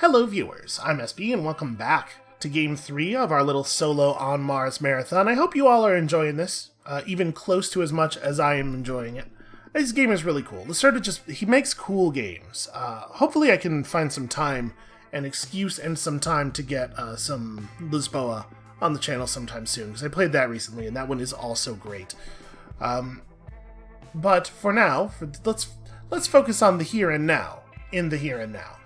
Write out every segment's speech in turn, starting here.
Hello viewers, I'm SB and welcome back to Game 3 of our little solo on Mars marathon. I hope you all are enjoying this, even close to as much as I am enjoying it. This game is really cool. He makes cool games. Hopefully I can find some time, an excuse and some time to get some Lisboa on the channel sometime soon, because I played that recently and that one is also great. But for now, let's focus on the here and now, in the here and now.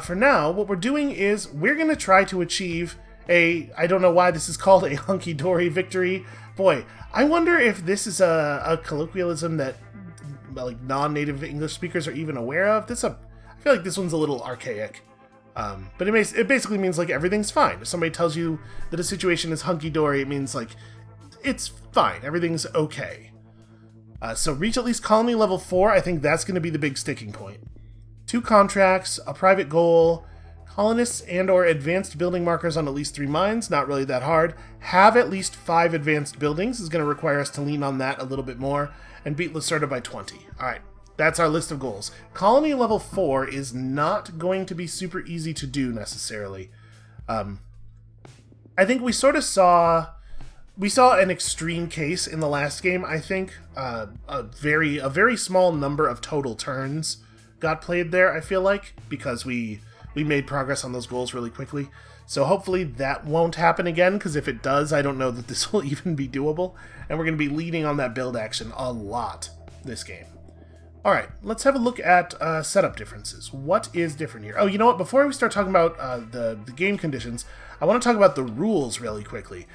For now, what we're doing is we're going to try to achieve I don't know why this is called a Hunky Dory victory. Boy, I wonder if this is a colloquialism that like non-native English speakers are even aware of. I feel like this one's a little archaic. But it basically means like everything's fine. If somebody tells you that a situation is hunky-dory, it means like it's fine, everything's okay. So reach at least colony level 4, I think that's going to be the big sticking point. 2 contracts, a private goal, colonists and or advanced building markers on at least 3 mines, not really that hard. Have at least 5 advanced buildings is going to require us to lean on that a little bit more, and beat Lacerda by 20. Alright, that's our list of goals. Colony level 4 is not going to be super easy to do necessarily. I think we sort of saw an extreme case in the last game, I think. A very small number of total turns got played there, I feel like, because we made progress on those goals really quickly. So hopefully that won't happen again, because if it does, I don't know that this will even be doable. And we're going to be leading on that build action a lot this game. Alright, let's have a look at setup differences. What is different here? Oh, you know what? Before we start talking about the game conditions, I want to talk about the rules really quickly.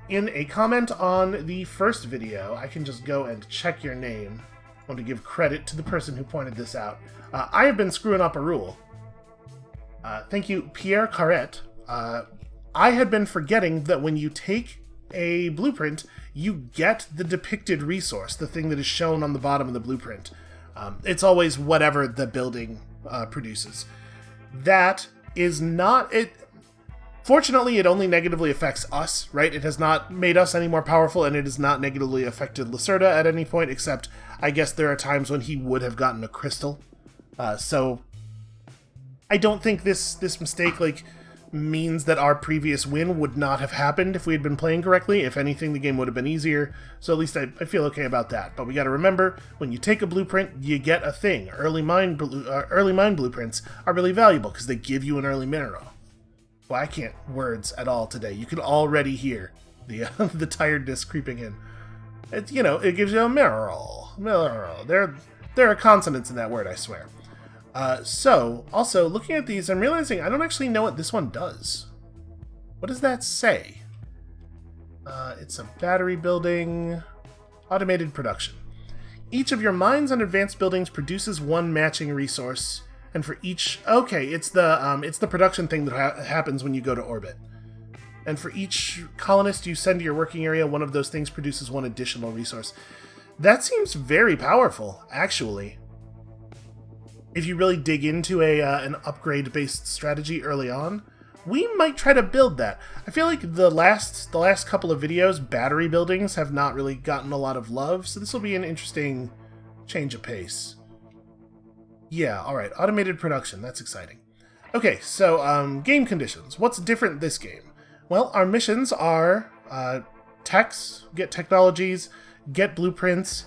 In a comment on the first video, I can just go and check your name. I want to give credit to the person who pointed this out. I have been screwing up a rule. Thank you, Pierre Carrette. I had been forgetting that when you take a blueprint, you get the depicted resource, the thing that is shown on the bottom of the blueprint. It's always whatever the building produces. That is not... Fortunately, it only negatively affects us, right? It has not made us any more powerful, and it has not negatively affected Lacerda at any point, except I guess there are times when he would have gotten a crystal. So I don't think this mistake means that our previous win would not have happened if we had been playing correctly. If anything, the game would have been easier. So at least I feel okay about that. But we got to remember, when you take a blueprint, you get a thing. Early mine blueprints are really valuable because they give you an early mineral. Well, I can't words at all today. You can already hear the tiredness creeping in. It gives you a mineral. There are consonants in that word, I swear. So, also, looking at these, I'm realizing I don't actually know what this one does. What does that say? It's a battery building, automated production. Each of your mines and advanced buildings produces 1 matching resource, and for each... Okay, it's the production thing that happens when you go to orbit. And for each colonist you send to your working area, one of those things produces 1 additional resource. That seems very powerful, actually. If you really dig into an upgrade-based strategy early on, we might try to build that. I feel like the last couple of videos, battery buildings have not really gotten a lot of love, so this will be an interesting change of pace. Yeah, alright, automated production, that's exciting. Okay, so game conditions. What's different this game? Well, our missions are techs, get technologies, get blueprints,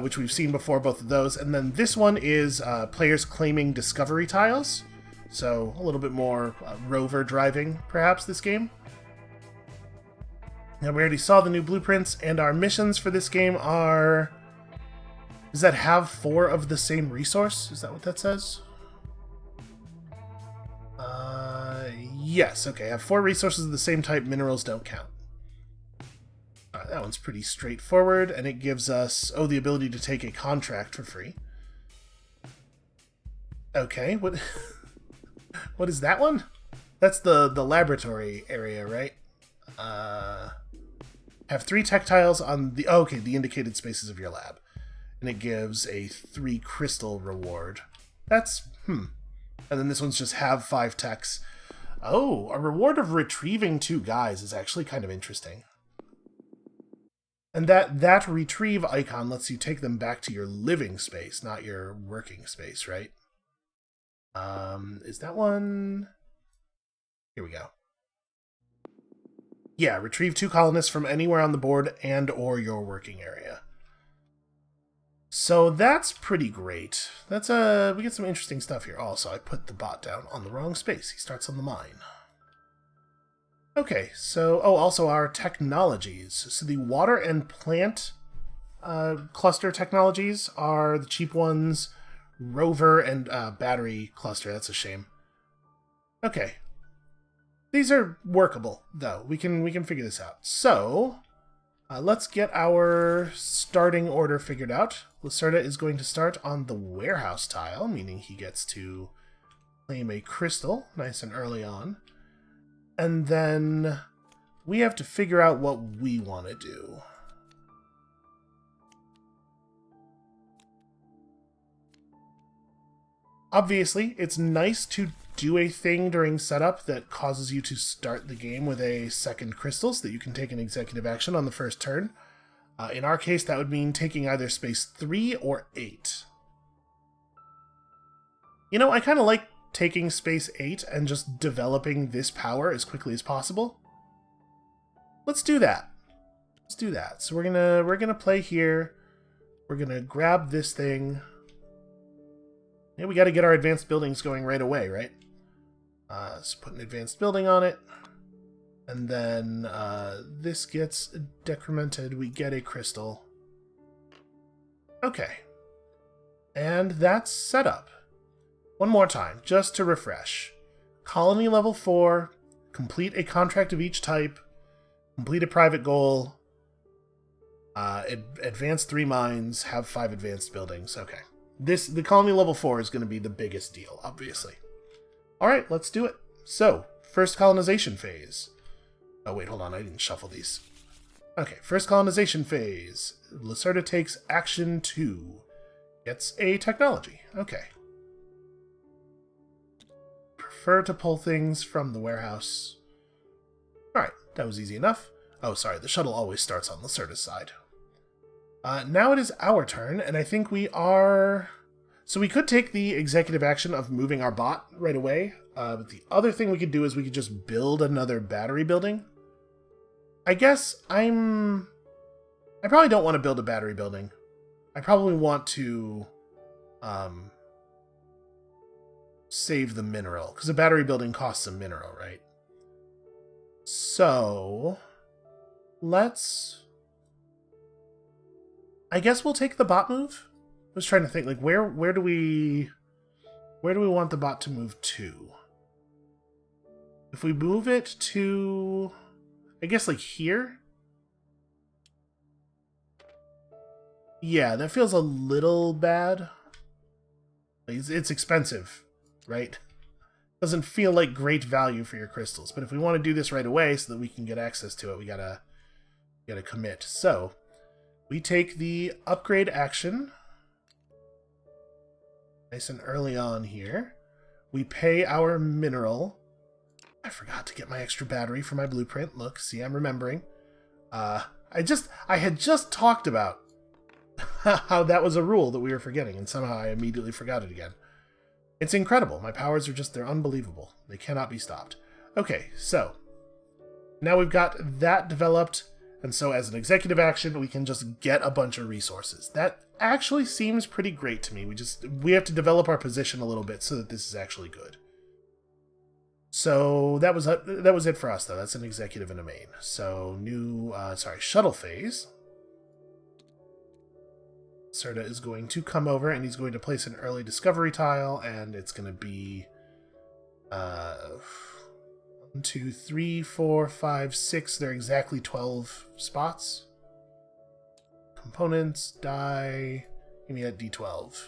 which we've seen before, both of those. And then this one is players claiming discovery tiles. So a little bit more rover driving, perhaps, this game. Now, we already saw the new blueprints, and our missions for this game are... Does that have 4 of the same resource? Is that what that says? Yes, okay. I have 4 resources of the same type. Minerals don't count. That one's pretty straightforward, and it gives us, the ability to take a contract for free. Okay, what what is that one? That's the laboratory area, right? Have 3 tech tiles on the... okay, the indicated spaces of your lab. And it gives a 3 crystal reward. That's... And then this one's just have 5 techs. Oh, a reward of retrieving 2 guys is actually kind of interesting. And that retrieve icon lets you take them back to your living space, not your working space, right? Is that one... Here we go. Yeah, retrieve 2 colonists from anywhere on the board and or your working area. So that's pretty great. That's we get some interesting stuff here. Also, I put the bot down on the wrong space. He starts on the mine. Okay, so also our technologies. So the water and plant cluster technologies are the cheap ones. Rover and battery cluster. That's a shame. Okay, these are workable though. We can figure this out. So. Let's get our starting order figured out. Lacerda is going to start on the warehouse tile, meaning he gets to claim a crystal nice and early on. And then we have to figure out what we want to do. Obviously, it's nice to do a thing during setup that causes you to start the game with a second crystal so that you can take an executive action on the first turn. In our case, that would mean taking either space 3 or 8. You know, I kind of like taking space 8 and just developing this power as quickly as possible. Let's do that. Let's do that. So we're gonna play here. We're gonna grab this thing. Yeah, we got to get our advanced buildings going right away, right? Let's put an advanced building on it. And then this gets decremented. We get a crystal. Okay. And that's set up. One more time, just to refresh. Colony level 4, complete a contract of each type, complete a private goal, advance 3 mines, have 5 advanced buildings. Okay. The colony level 4 is going to be the biggest deal, obviously. Alright, let's do it. So, first colonization phase. Oh, wait, hold on. I didn't shuffle these. Okay, first colonization phase. Lacerda takes action 2. Gets a technology. Okay. Prefer to pull things from the warehouse. Alright, that was easy enough. Oh, sorry, the shuttle always starts on Lacerda's side. Now it is our turn, and I think we are... So we could take the executive action of moving our bot right away, but the other thing we could do is we could just build another battery building. I guess I probably don't want to build a battery building. I probably want to save the mineral, because a battery building costs a mineral, right? So let's... I guess we'll take the bot move. I was trying to think, like, where do we want the bot to move to? If we move it to, I guess, like here? Yeah, that feels a little bad. It's expensive, right? Doesn't feel like great value for your crystals. But if we want to do this right away so that we can get access to it, we gotta commit. So we take the upgrade action. Nice and early on here. We pay our mineral. I forgot to get my extra battery for my blueprint. Look, see, I'm remembering. I had just talked about how that was a rule that we were forgetting, and somehow I immediately forgot it again. It's incredible. My powers are they're unbelievable. They cannot be stopped. Okay, so now we've got that developed, and so as an executive action, we can just get a bunch of resources. That actually seems pretty great to me. We have to develop our position a little bit so that this is actually good. So that was it for us, though. That's an executive and a main. So new, shuttle phase. Serta is going to come over, and he's going to place an early discovery tile, and it's going to be 1, 2, 3, 4, 5, 6. They're exactly 12 spots. Components, die. Give me that D12.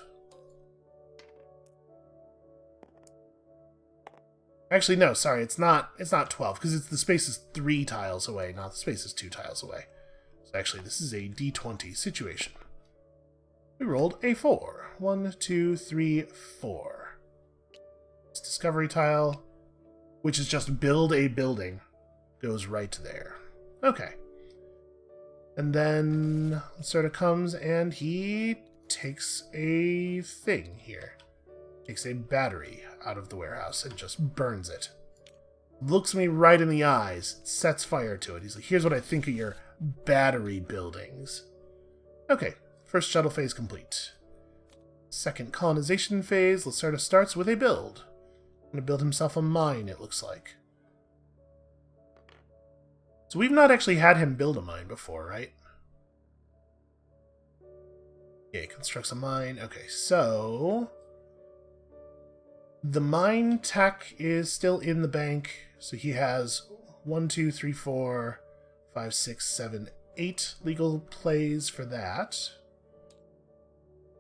Actually, no, sorry, it's not 12, because the space is 3 tiles away, not the space is 2 tiles away. So actually, this is a D20 situation. We rolled a 4. 1, 2, 3, 4. This discovery tile, which is just build a building, goes right there. Okay. And then sort of comes and he takes a thing here. Takes a battery out of the warehouse and just burns it. looks me right in the eyes, sets fire to it. He's like, here's what I think of your battery buildings. Okay, first shuttle phase complete. Second colonization phase, Lacerda starts with a build. Going to build himself a mine, it looks like. So we've not actually had him build a mine before, right? Okay, constructs a mine. Okay, so the mine tech is still in the bank. So he has 1, 2, 3, 4, 5, 6, 7, 8 legal plays for that.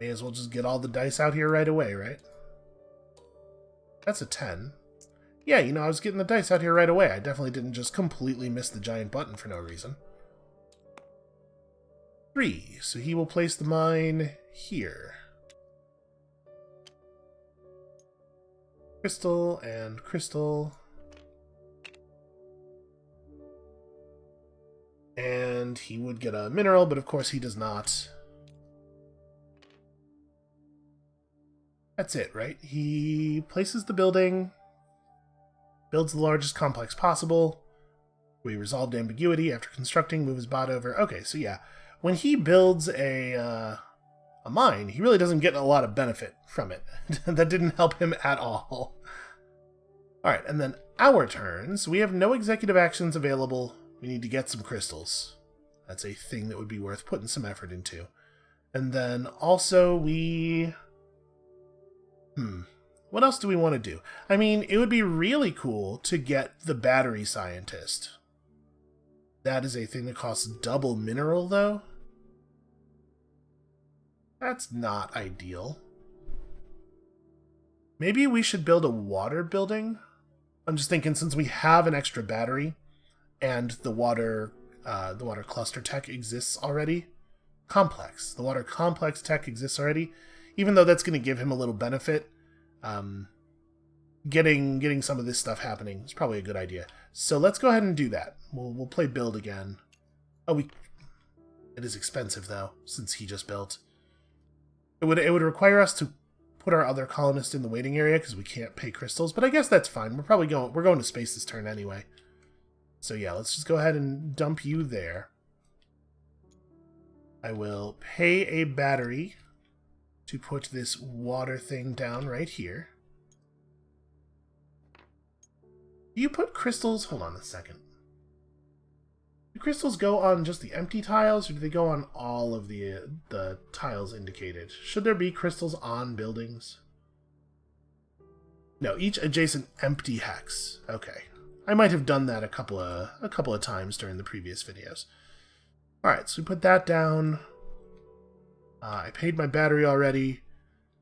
May as well just get all the dice out here right away, right? That's a 10. Yeah, you know, I was getting the dice out here right away. I definitely didn't just completely miss the giant button for no reason. 3. So he will place the mine here. Crystal and crystal. And he would get a mineral, but of course he does not. That's it, right? He places the building, builds the largest complex possible. We resolved ambiguity after constructing, move his bot over. Okay, so yeah, when he builds a mine, he really doesn't get a lot of benefit from it. That didn't help him at all. Alright, and then our turns. We have no executive actions available. We need to get some crystals. That's a thing that would be worth putting some effort into. And then also we... What else do we want to do? I mean, it would be really cool to get the battery scientist. That is a thing that costs double mineral, though. That's not ideal. Maybe we should build a water building? I'm just thinking, since we have an extra battery, and the water cluster tech exists already. The water complex tech exists already. Even though that's going to give him a little benefit, getting some of this stuff happening is probably a good idea. So let's go ahead and do that. We'll play build again. Oh, it is expensive though, since he just built. It would require us to put our other colonist in the waiting area because we can't pay crystals, but I guess that's fine. We're going to space this turn anyway. So yeah, let's just go ahead and dump you there. I will pay a battery to put this water thing down right here. Do you put crystals? Hold on a second. Do crystals go on just the empty tiles, or do they go on all of the tiles indicated? Should there be crystals on buildings? No, each adjacent empty hex. Okay. I might have done that a couple of times during the previous videos. Alright, so we put that down. I paid my battery already.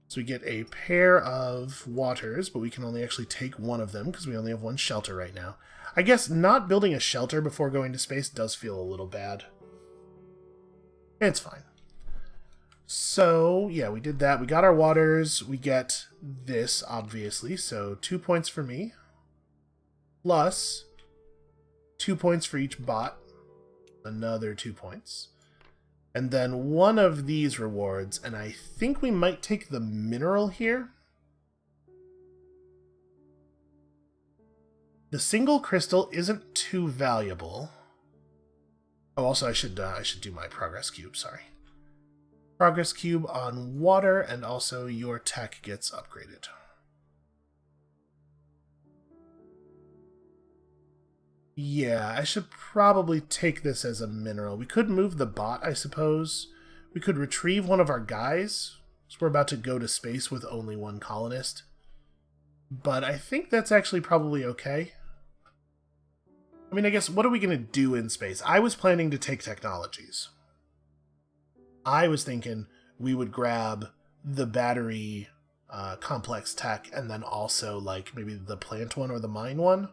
So we get a pair of waters, but we can only actually take one of them because we only have one shelter right now. I guess not building a shelter before going to space does feel a little bad. It's fine. So, yeah, we did that. We got our waters. We get this, obviously. So 2 points for me. Plus 2 points for each bot. Another 2 points. And then one of these rewards, and I think we might take the mineral here. The single crystal isn't too valuable. Oh, also I should do my progress cube, sorry. Progress cube on water, and also your tech gets upgraded. Yeah, I should probably take this as a mineral. We could move the bot, I suppose. We could retrieve one of our guys, so we're about to go to space with only one colonist. But I think that's actually probably okay. I mean, I guess, what are we going to do in space? I was planning to take technologies. I was thinking we would grab the battery complex tech and then also, like, maybe the plant one or the mine one.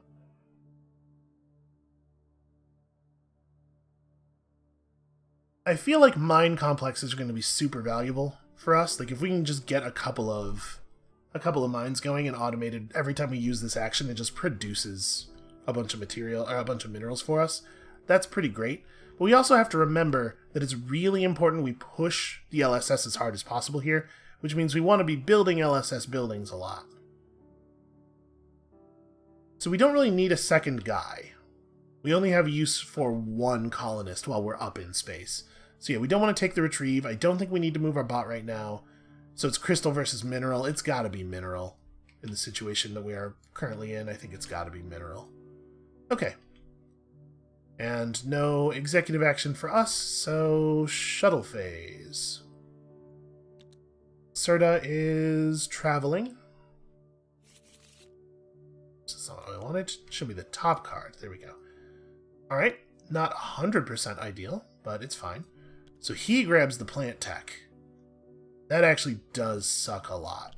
I feel like mine complexes are going to be super valuable for us. Like, if we can just get a couple of mines going and automated, every time we use this action, it just produces a bunch of material or a bunch of minerals for us. That's pretty great. But we also have to remember that it's really important we push the LSS as hard as possible here, which means we want to be building LSS buildings a lot. So we don't really need a second guy. We only have use for one colonist while we're up in space. So yeah, we don't want to take the retrieve. I don't think we need to move our bot right now. So it's crystal versus mineral. It's got to be mineral in the situation that we are currently in. I think it's got to be mineral. Okay. And no executive action for us, so shuttle phase. Serta is traveling. This is not what I wanted. Should be the top card. There we go. Alright, not 100% ideal, but it's fine. So he grabs the plant tech. That actually does suck a lot.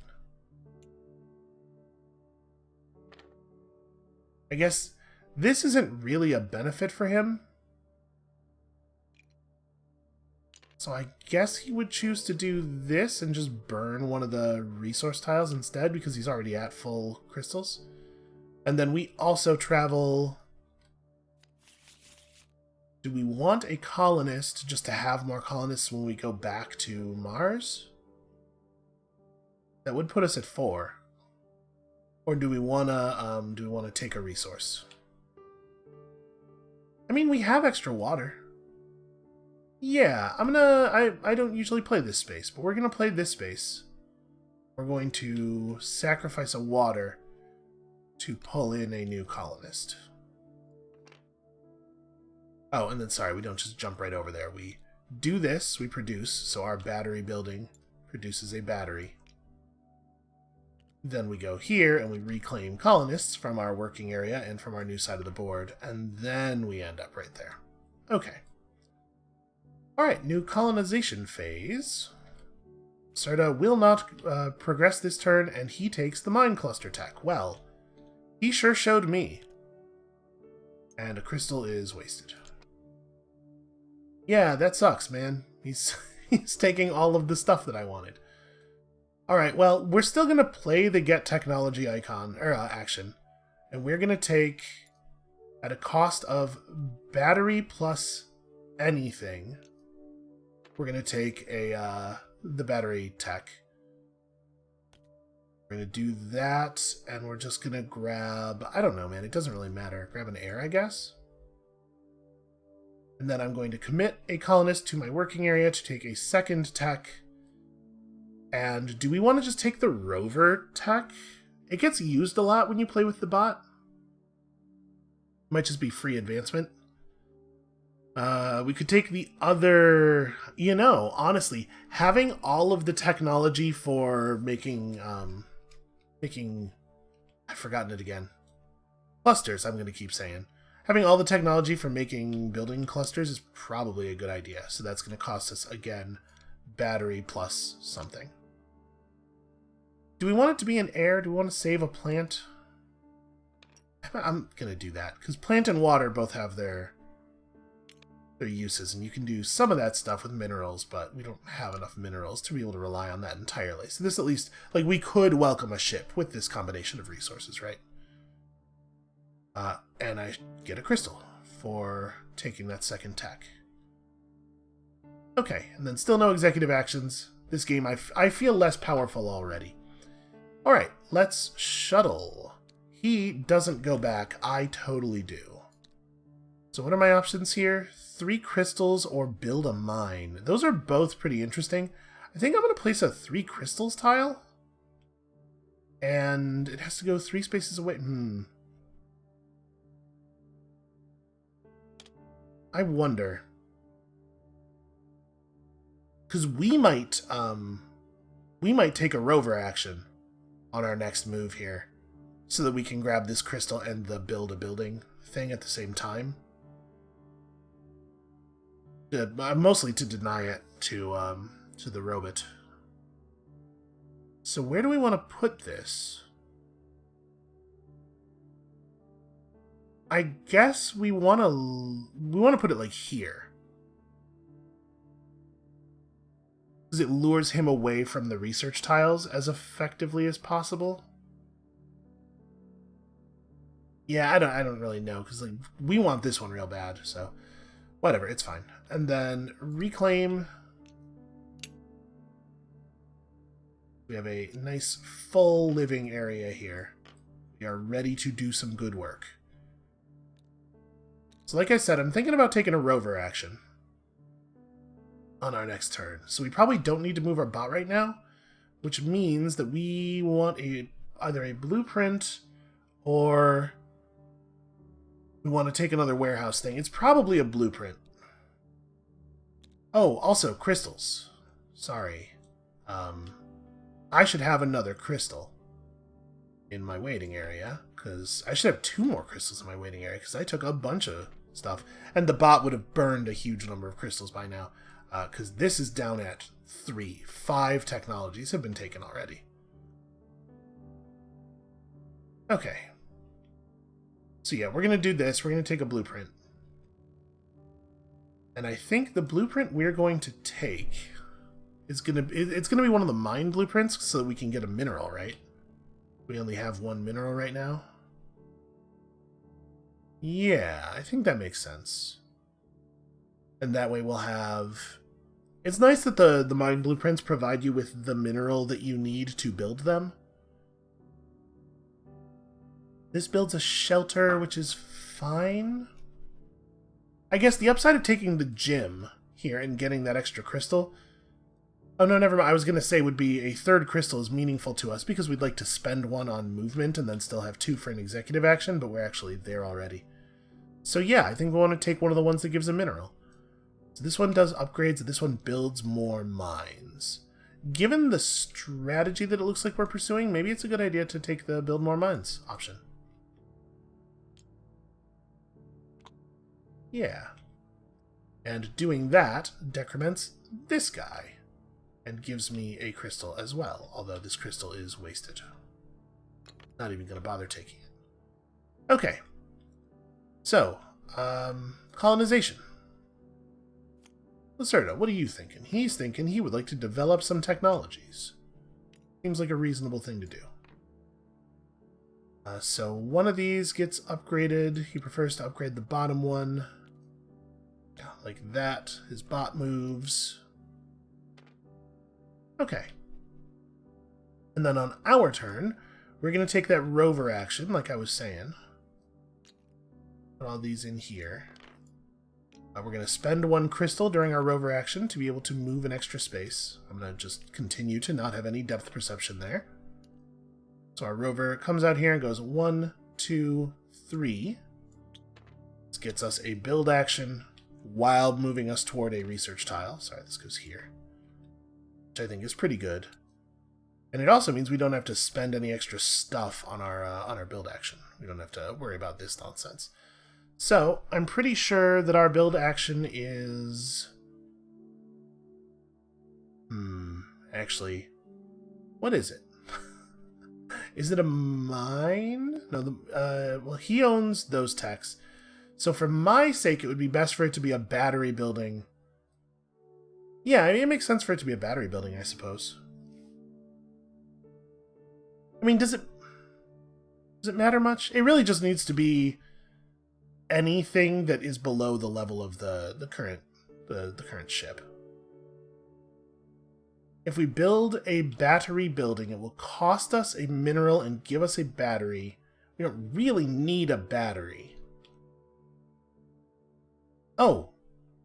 I guess this isn't really a benefit for him. So I guess he would choose to do this and just burn one of the resource tiles instead because he's already at full crystals. And then we also travel... Do we want a colonist just to have more colonists when we go back to Mars? That would put us at 4. Or do we wanna take a resource? I mean, we have extra water. Yeah, I don't usually play this space, but we're gonna play this space. We're going to sacrifice a water to pull in a new colonist. Oh, and then sorry, we don't just jump right over there. We do this, we produce, so our battery building produces a battery. Then we go here and we reclaim colonists from our working area and from our new side of the board, and then we end up right there. Okay. Alright, new colonization phase. Serta will not progress this turn, and he takes the mine cluster tech. Well, he sure showed me. And a crystal is wasted. Yeah, that sucks, man. He's taking all of the stuff that I wanted. Alright, well, we're still going to play the get technology icon, or action. And we're going to take, at a cost of battery plus anything, we're going to take the battery tech. We're going to do that, and we're just going to grab, I don't know, man, it doesn't really matter. Grab an air, I guess? And then I'm going to commit a colonist to my working area to take a second tech. And do we want to just take the rover tech? It gets used a lot when you play with the bot. Might just be free advancement. We could take the other... You know, honestly, having all of the technology for making... I've forgotten it again. Clusters, I'm going to keep saying. Having all the technology for making building clusters is probably a good idea. So that's going to cost us, again, battery plus something. Do we want it to be an air? Do we want to save a plant? I'm going to do that, because plant and water both have their uses, and you can do some of that stuff with minerals, but we don't have enough minerals to be able to rely on that entirely. So this at least, like, we could welcome a ship with this combination of resources, right? And I get a crystal for taking that second tech. Okay, and then still no executive actions. This game, I feel less powerful already. Alright, let's shuttle. He doesn't go back. I totally do. So what are my options here? 3 crystals or build a mine. Those are both pretty interesting. I think I'm going to place a 3 crystals tile. And it has to go 3 spaces away. I wonder. Because we might take a rover action on our next move here, so that we can grab this crystal and the build a building thing at the same time. Mostly to deny it to the robot. So where do we want to put this? I guess we want to put it like here. Because it lures him away from the research tiles as effectively as possible. Yeah, I don't really know, because like, we want this one real bad, so whatever, it's fine. And then reclaim. We have a nice full living area here. We are ready to do some good work. So like I said, I'm thinking about taking a rover action on our next turn. So we probably don't need to move our bot right now, which means that we want either a blueprint or we want to take another warehouse thing. It's probably a blueprint. Oh, also crystals. Sorry. I should have another crystal in my waiting area, because I should have 2 more crystals in my waiting area, because I took a bunch of stuff, and the bot would have burned a huge number of crystals by now, because this is down at 3. 5 technologies have been taken already. Okay. So yeah, we're going to do this. We're going to take a blueprint. And I think the blueprint we're going to take is going to... It's going to be one of the mine blueprints so that we can get a mineral, right? We only have 1 mineral right now. Yeah, I think that makes sense. And that way we'll have... It's nice that the mine blueprints provide you with the mineral that you need to build them. This builds a shelter, which is fine. I guess the upside of taking the gym here and getting that extra crystal... Oh, no, never mind. I was going to say would be a 3rd crystal is meaningful to us because we'd like to spend 1 on movement and then still have 2 for an executive action, but we're actually there already. So yeah, I think we want to take one of the ones that gives a mineral. So this one does upgrades, and this one builds more mines. Given the strategy that it looks like we're pursuing, maybe it's a good idea to take the build more mines option. Yeah. And doing that decrements this guy. And gives me a crystal as well, although this crystal is wasted. Not even going to bother taking it. Okay. So, colonization. Lacerda, what are you thinking? He's thinking he would like to develop some technologies. Seems like a reasonable thing to do. So one of these gets upgraded. He prefers to upgrade the bottom one. Like that. His bot moves. Okay. And then on our turn, we're going to take that rover action, like I was saying. Put all these in here. We're going to spend 1 crystal during our rover action to be able to move an extra space. I'm going to just continue to not have any depth perception there. So our rover comes out here and goes 1, 2, 3. This gets us a build action while moving us toward a research tile. Sorry, this goes here. Which I think is pretty good. And it also means we don't have to spend any extra stuff on our build action. We don't have to worry about this nonsense. So, I'm pretty sure that our build action is... Actually, what is it? Is it a mine? No, well, he owns those techs. So for my sake, it would be best for it to be a battery building. Yeah, I mean, it makes sense for it to be a battery building, I suppose. I mean, does it matter much? It really just needs to be anything that is below the level of the current ship. If we build a battery building, it will cost us a mineral and give us a battery. We don't really need a battery. Oh,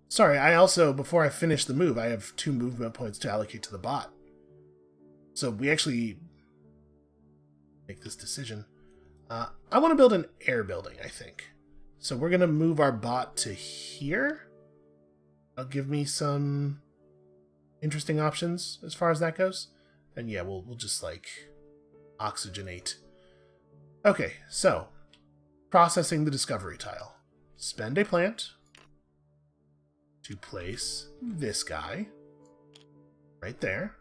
sorry, I also, before I finish the move, I have 2 movement points to allocate to the bot. So we actually make this decision. I want to build an air building, I think. So we're going to move our bot to here. That'll give me some interesting options as far as that goes. And yeah, we'll just, like, oxygenate. Okay, so, processing the discovery tile. Spend a plant to place this guy right there.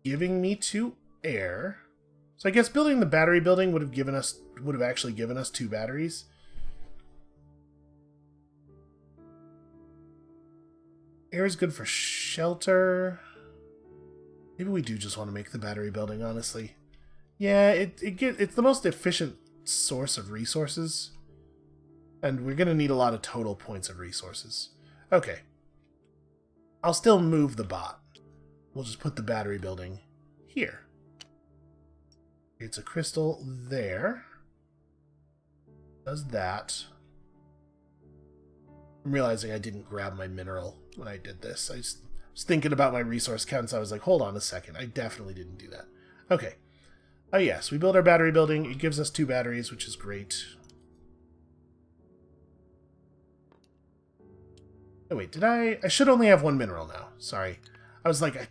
Giving me 2 air. So I guess building the battery building would have actually given us 2 batteries. Air is good for shelter. Maybe we do just want to make the battery building, honestly. Yeah, it's the most efficient source of resources. And we're going to need a lot of total points of resources. Okay. I'll still move the bot. We'll just put the battery building here. It's a crystal there. Does that. I'm realizing I didn't grab my mineral when I did this. I was thinking about my resource counts. I was like, hold on a second. I definitely didn't do that. Okay. Oh, yes. We build our battery building. It gives us 2 batteries, which is great. Oh, wait. Did I should only have 1 mineral now. Sorry. I was like,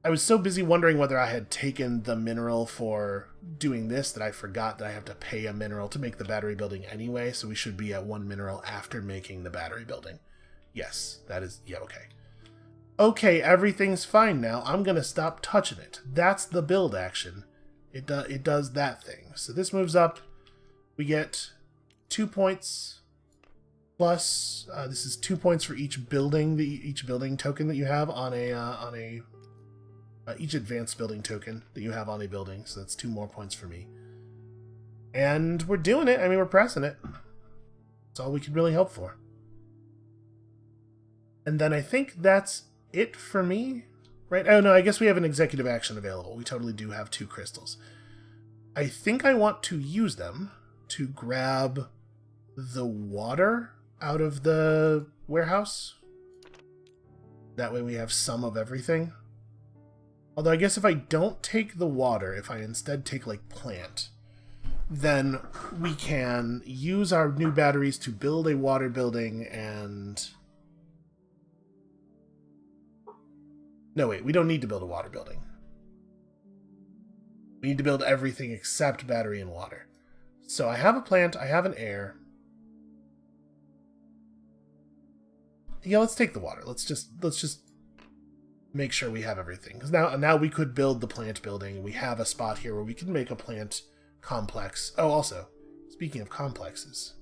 I was so busy wondering whether I had taken the mineral for doing this that I forgot that I have to pay a mineral to make the battery building anyway, so we should be at 1 mineral after making the battery building. Yes, that is... yeah, okay. Okay, everything's fine now. I'm going to stop touching it. That's the build action. It does that thing. So this moves up. We get 2 points plus... this is 2 points for each building token that you have on a each advanced building token that you have on a building, so that's 2 more points for me. And we're doing it. I mean, we're pressing it. That's all we could really hope for. And then I think that's it for me, right? Oh, no, I guess we have an executive action available. We totally do have 2 crystals. I think I want to use them to grab the water out of the warehouse. That way we have some of everything. Although I guess if I don't take the water, if I instead take, like, plant, then we can use our new batteries to build a water building and... No, wait, we don't need to build a water building. We need to build everything except battery and water. So I have a plant, I have an air. Yeah, let's take the water. Let's just make sure we have everything. Because now we could build the plant building. We have a spot here where we can make a plant complex. Oh, also, speaking of complexes,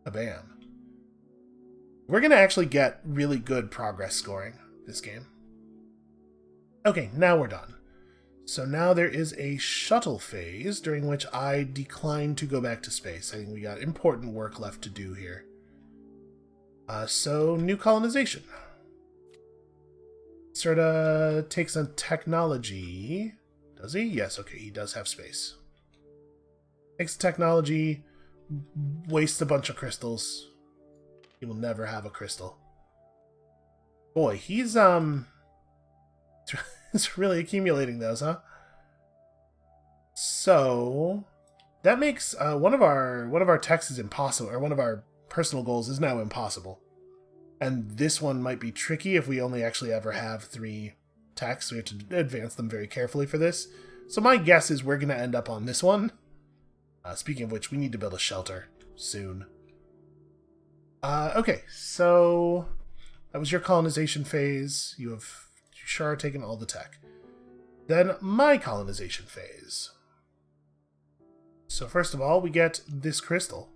kabam. We're going to actually get really good progress scoring this game. Okay, now we're done. So now there is a shuttle phase during which I decline to go back to space. I think we got important work left to do here. So, new colonization. Serta takes on technology. Does he? Yes, okay, he does have space. Takes technology, wastes a bunch of crystals. He will never have a crystal. Boy, he's it's really accumulating those, huh? So that makes one of our techs is impossible, or one of our personal goals is now impossible. And this one might be tricky if we only actually ever have 3 techs. We have to advance them very carefully for this. So my guess is we're going to end up on this one. Speaking of which, we need to build a shelter soon. Okay, so that was your colonization phase. You sure are taking all the tech. Then my colonization phase. So first of all, we get this crystal.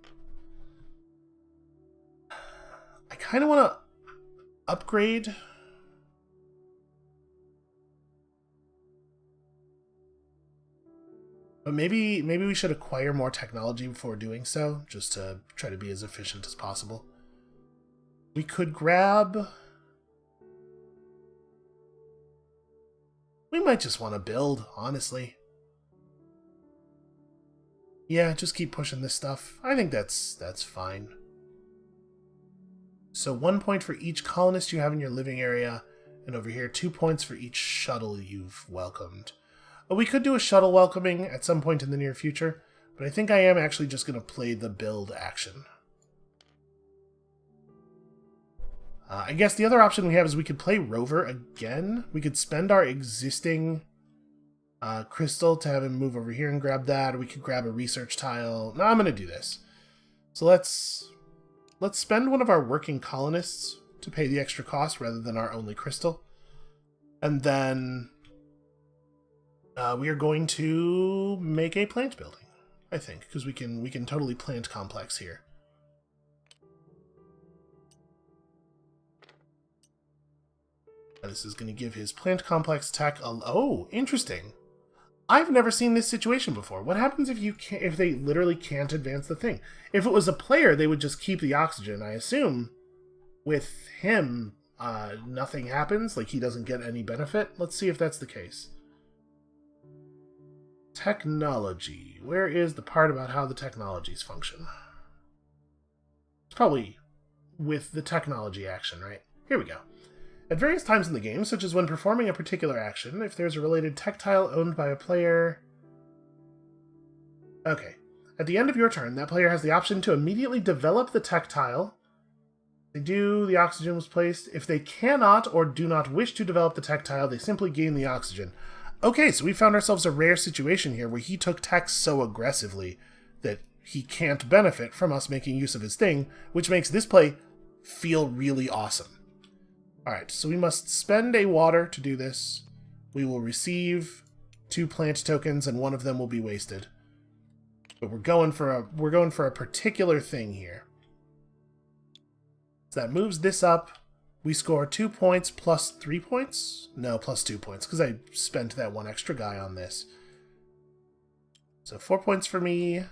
I kind of want to upgrade. But maybe we should acquire more technology before doing so, just to try to be as efficient as possible. We could grab... We might just want to build, honestly. Yeah, just keep pushing this stuff. I think that's fine. So 1 point for each colonist you have in your living area, and over here 2 points for each shuttle you've welcomed. We could do a shuttle welcoming at some point in the near future, but I think I am actually just going to play the build action. I guess the other option we have is we could play Rover again. We could spend our existing crystal to have him move over here and grab that, or we could grab a research tile. No, I'm going to do this. So let's spend one of our working colonists to pay the extra cost rather than our only crystal. And then we are going to make a plant building, I think, because we can totally plant complex here. This is going to give his plant complex tech a... Oh, interesting. I've never seen this situation before. What happens if they literally can't advance the thing? If it was a player, they would just keep the oxygen. I assume with him, nothing happens. Like, he doesn't get any benefit. Let's see if that's the case. Technology. Where is the part about how the technologies function? It's probably with the technology action, right? Here we go. At various times in the game, such as when performing a particular action, if there's a related tech tile owned by a player... Okay. At the end of your turn, that player has the option to immediately develop the tech tile. If they do, the oxygen was placed. If they cannot or do not wish to develop the tech tile, they simply gain the oxygen. Okay, so we found ourselves a rare situation here where he took tech so aggressively that he can't benefit from us making use of his thing, which makes this play feel really awesome. Alright, so we must spend a water to do this. We will receive 2 plant tokens, and one of them will be wasted. But we're going for a particular thing here. So that moves this up. We score 2 points plus 3 points? No, plus 2 points, because I spent that 1 extra guy on this. So 4 points for me,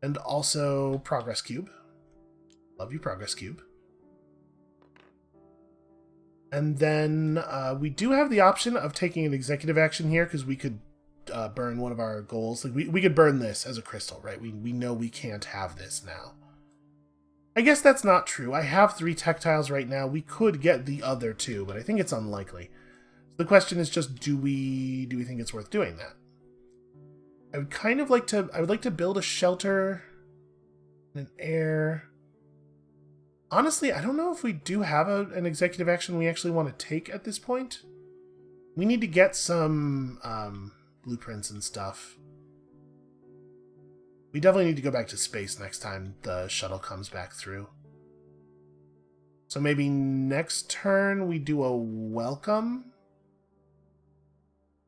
and also Progress Cube. Love you, Progress Cube. And then we do have the option of taking an executive action here, because we could burn one of our goals. Like we could burn this as a crystal, right? We know we can't have this now. I guess that's not true. I have 3 tech tiles right now. We could get the other 2, but I think it's unlikely. So the question is just, do we think it's worth doing that? I would kind of like to... I would like to build a shelter and an air. Honestly, I don't know if we do have an executive action we actually want to take at this point. We need to get some blueprints and stuff. We definitely need to go back to space next time the shuttle comes back through. So maybe next turn we do a welcome?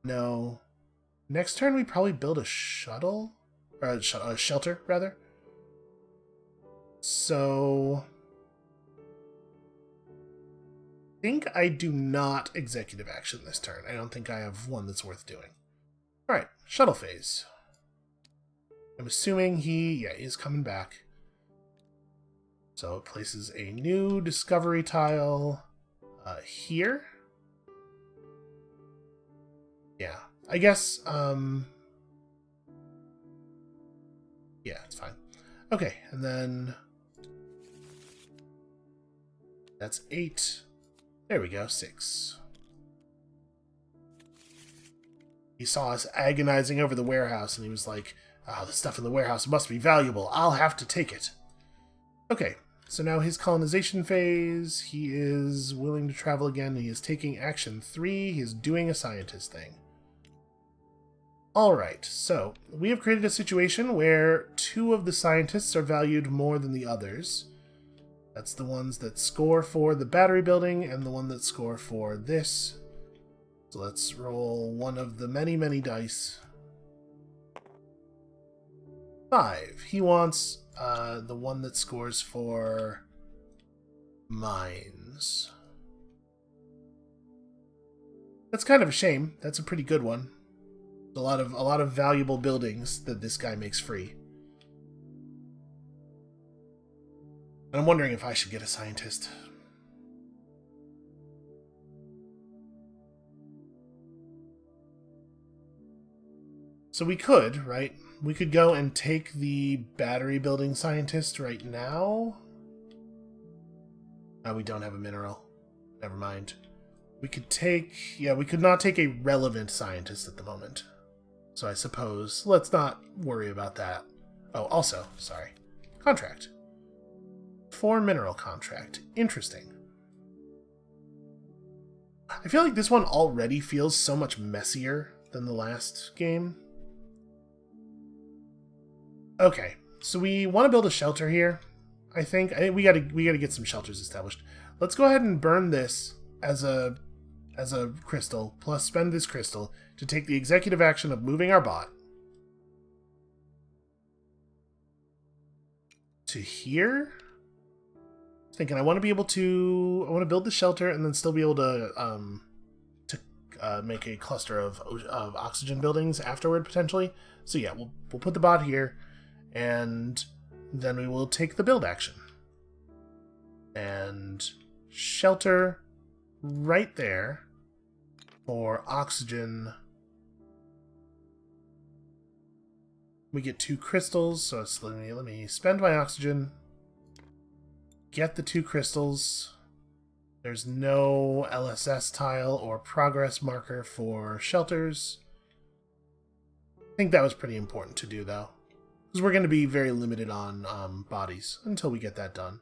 No. Next turn we probably build a shuttle? Or a shelter, rather. So... I think I do not executive action this turn. I don't think I have one that's worth doing. Alright, shuttle phase. I'm assuming he is coming back. So it places a new discovery tile here. Yeah, I guess, yeah, it's fine. Okay, and then that's 8. There we go, 6. He saw us agonizing over the warehouse, and he was like, oh, the stuff in the warehouse must be valuable. I'll have to take it. Okay, so now his colonization phase. He is willing to travel again. He is taking action 3. He is doing a scientist thing. Alright, so we have created a situation where 2 of the scientists are valued more than the others. That's the ones that score for the battery building and the one that score for this. So let's roll one of the many, many dice. 5. He wants the one that scores for mines. That's kind of a shame. That's a pretty good one. A lot of valuable buildings that this guy makes free. And I'm wondering if I should get a scientist. So we could, right? We could go and take the battery building scientist right now. We don't have a mineral. Never mind. We could take... Yeah, we could not take a relevant scientist at the moment. So I suppose let's not worry about that. Oh, also, sorry. Contract. 4 mineral contract. Interesting. I feel like this one already feels so much messier than the last game. Okay, so we want to build a shelter here. I think we gotta get some shelters established. Let's go ahead and burn this as a crystal, plus spend this crystal to take the executive action of moving our bot to here. Thinking I want to be able to build the shelter and then still be able to make a cluster of oxygen buildings afterward potentially. So yeah, we'll put the bot here, and then we will take the build action and shelter right there for oxygen We get 2 crystals, so it's, let me spend my oxygen. Get the 2 crystals. There's no LSS tile or progress marker for shelters. I think that was pretty important to do, though, because we're going to be very limited on bodies until we get that done.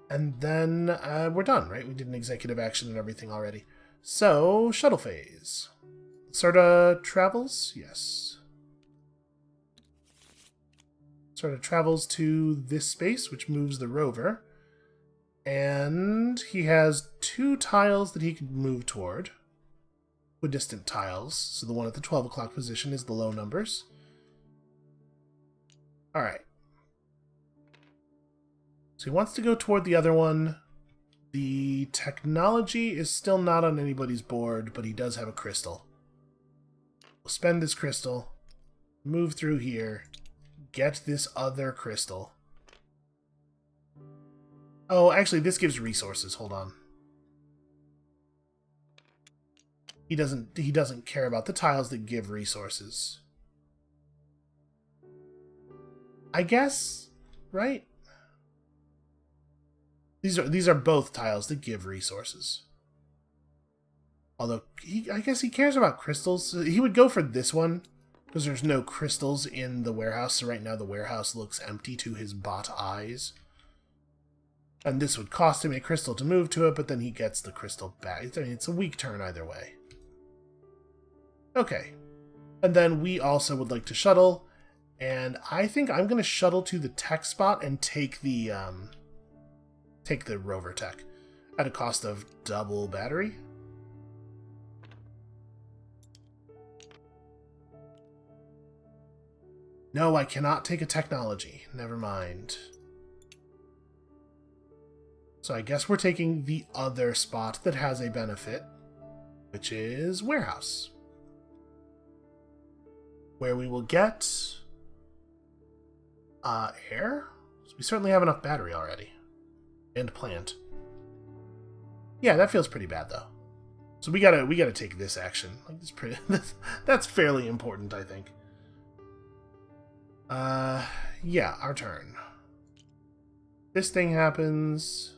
And then we're done, right? We did an executive action and everything already. So, shuttle phase. Lacerda travels? Yes. Lacerda travels to this space, which moves the rover. And he has 2 tiles that he can move toward. Equidistant tiles. So the one at the 12 o'clock position is the low numbers. Alright. So he wants to go toward the other one. The technology is still not on anybody's board, but he does have a crystal. We'll spend this crystal, move through here, get this other crystal. Oh, actually, this gives resources. Hold on. He doesn't care about the tiles that give resources. I guess, right? These are both tiles that give resources. Although, I guess he cares about crystals. He would go for this one, because there's no crystals in the warehouse, so right now the warehouse looks empty to his bot eyes. And this would cost him a crystal to move to it, but then he gets the crystal back. I mean, it's a weak turn either way. Okay. And then we also would like to shuttle, and I think I'm going to shuttle to the tech spot and take the rover tech at a cost of double battery. No, I cannot take a technology. Never mind. So I guess we're taking the other spot that has a benefit, which is warehouse, where we will get air. So we certainly have enough battery already. And plant. Yeah, that feels pretty bad though. So we gotta take this action. Like that's fairly important, I think. Yeah, our turn. This thing happens.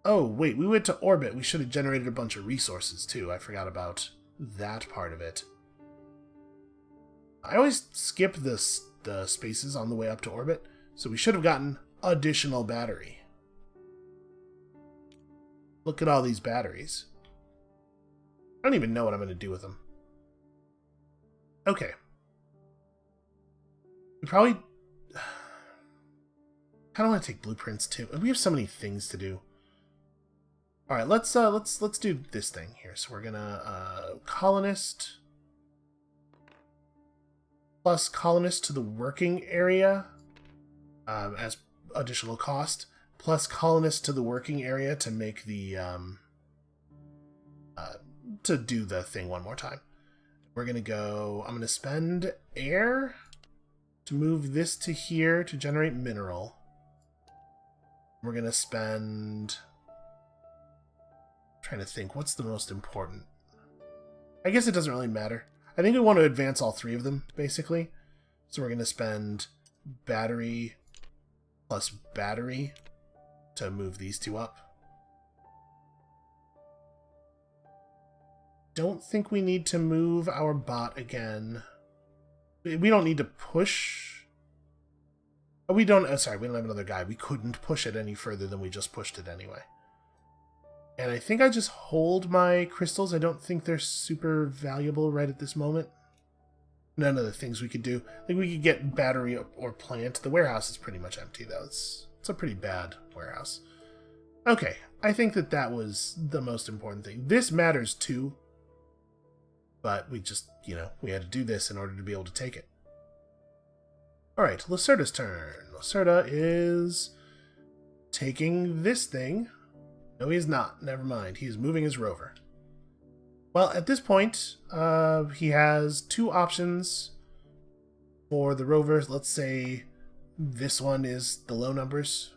Oh, wait, we went to orbit. We should have generated a bunch of resources too. I forgot about that part of it. I always skip the spaces on the way up to orbit, so we should have gotten additional battery. Look at all these batteries. I don't even know what I'm going to do with them. Okay. We probably kind of want to take blueprints too. We have so many things to do. All right, let's do this thing here. So we're gonna colonist plus colonist to the working area as additional cost, plus colonist to the working area to make the to do the thing one more time. We're gonna go. I'm gonna spend air to move this to here to generate mineral. We're gonna spend. I'm trying to think, what's the most important? I guess it doesn't really matter. I think we want to advance all 3 of them, basically. So we're gonna spend battery plus battery to move these 2 up. Don't think we need to move our bot again. We don't need to push. Oh, we don't. Sorry, we don't have another guy. We couldn't push it any further than we just pushed it anyway. And I think I just hold my crystals. I don't think they're super valuable right at this moment. None of the things we could do. Like we could get battery or plant. The warehouse is pretty much empty though. It's a pretty bad warehouse. Okay, I think that was the most important thing. This matters too. But we just, we had to do this in order to be able to take it. Alright, Lacerda's turn. Lacerda is taking this thing. No, he is not. Never mind. He is moving his rover. Well, at this point, he has 2 options for the rovers. Let's say this one is the low numbers.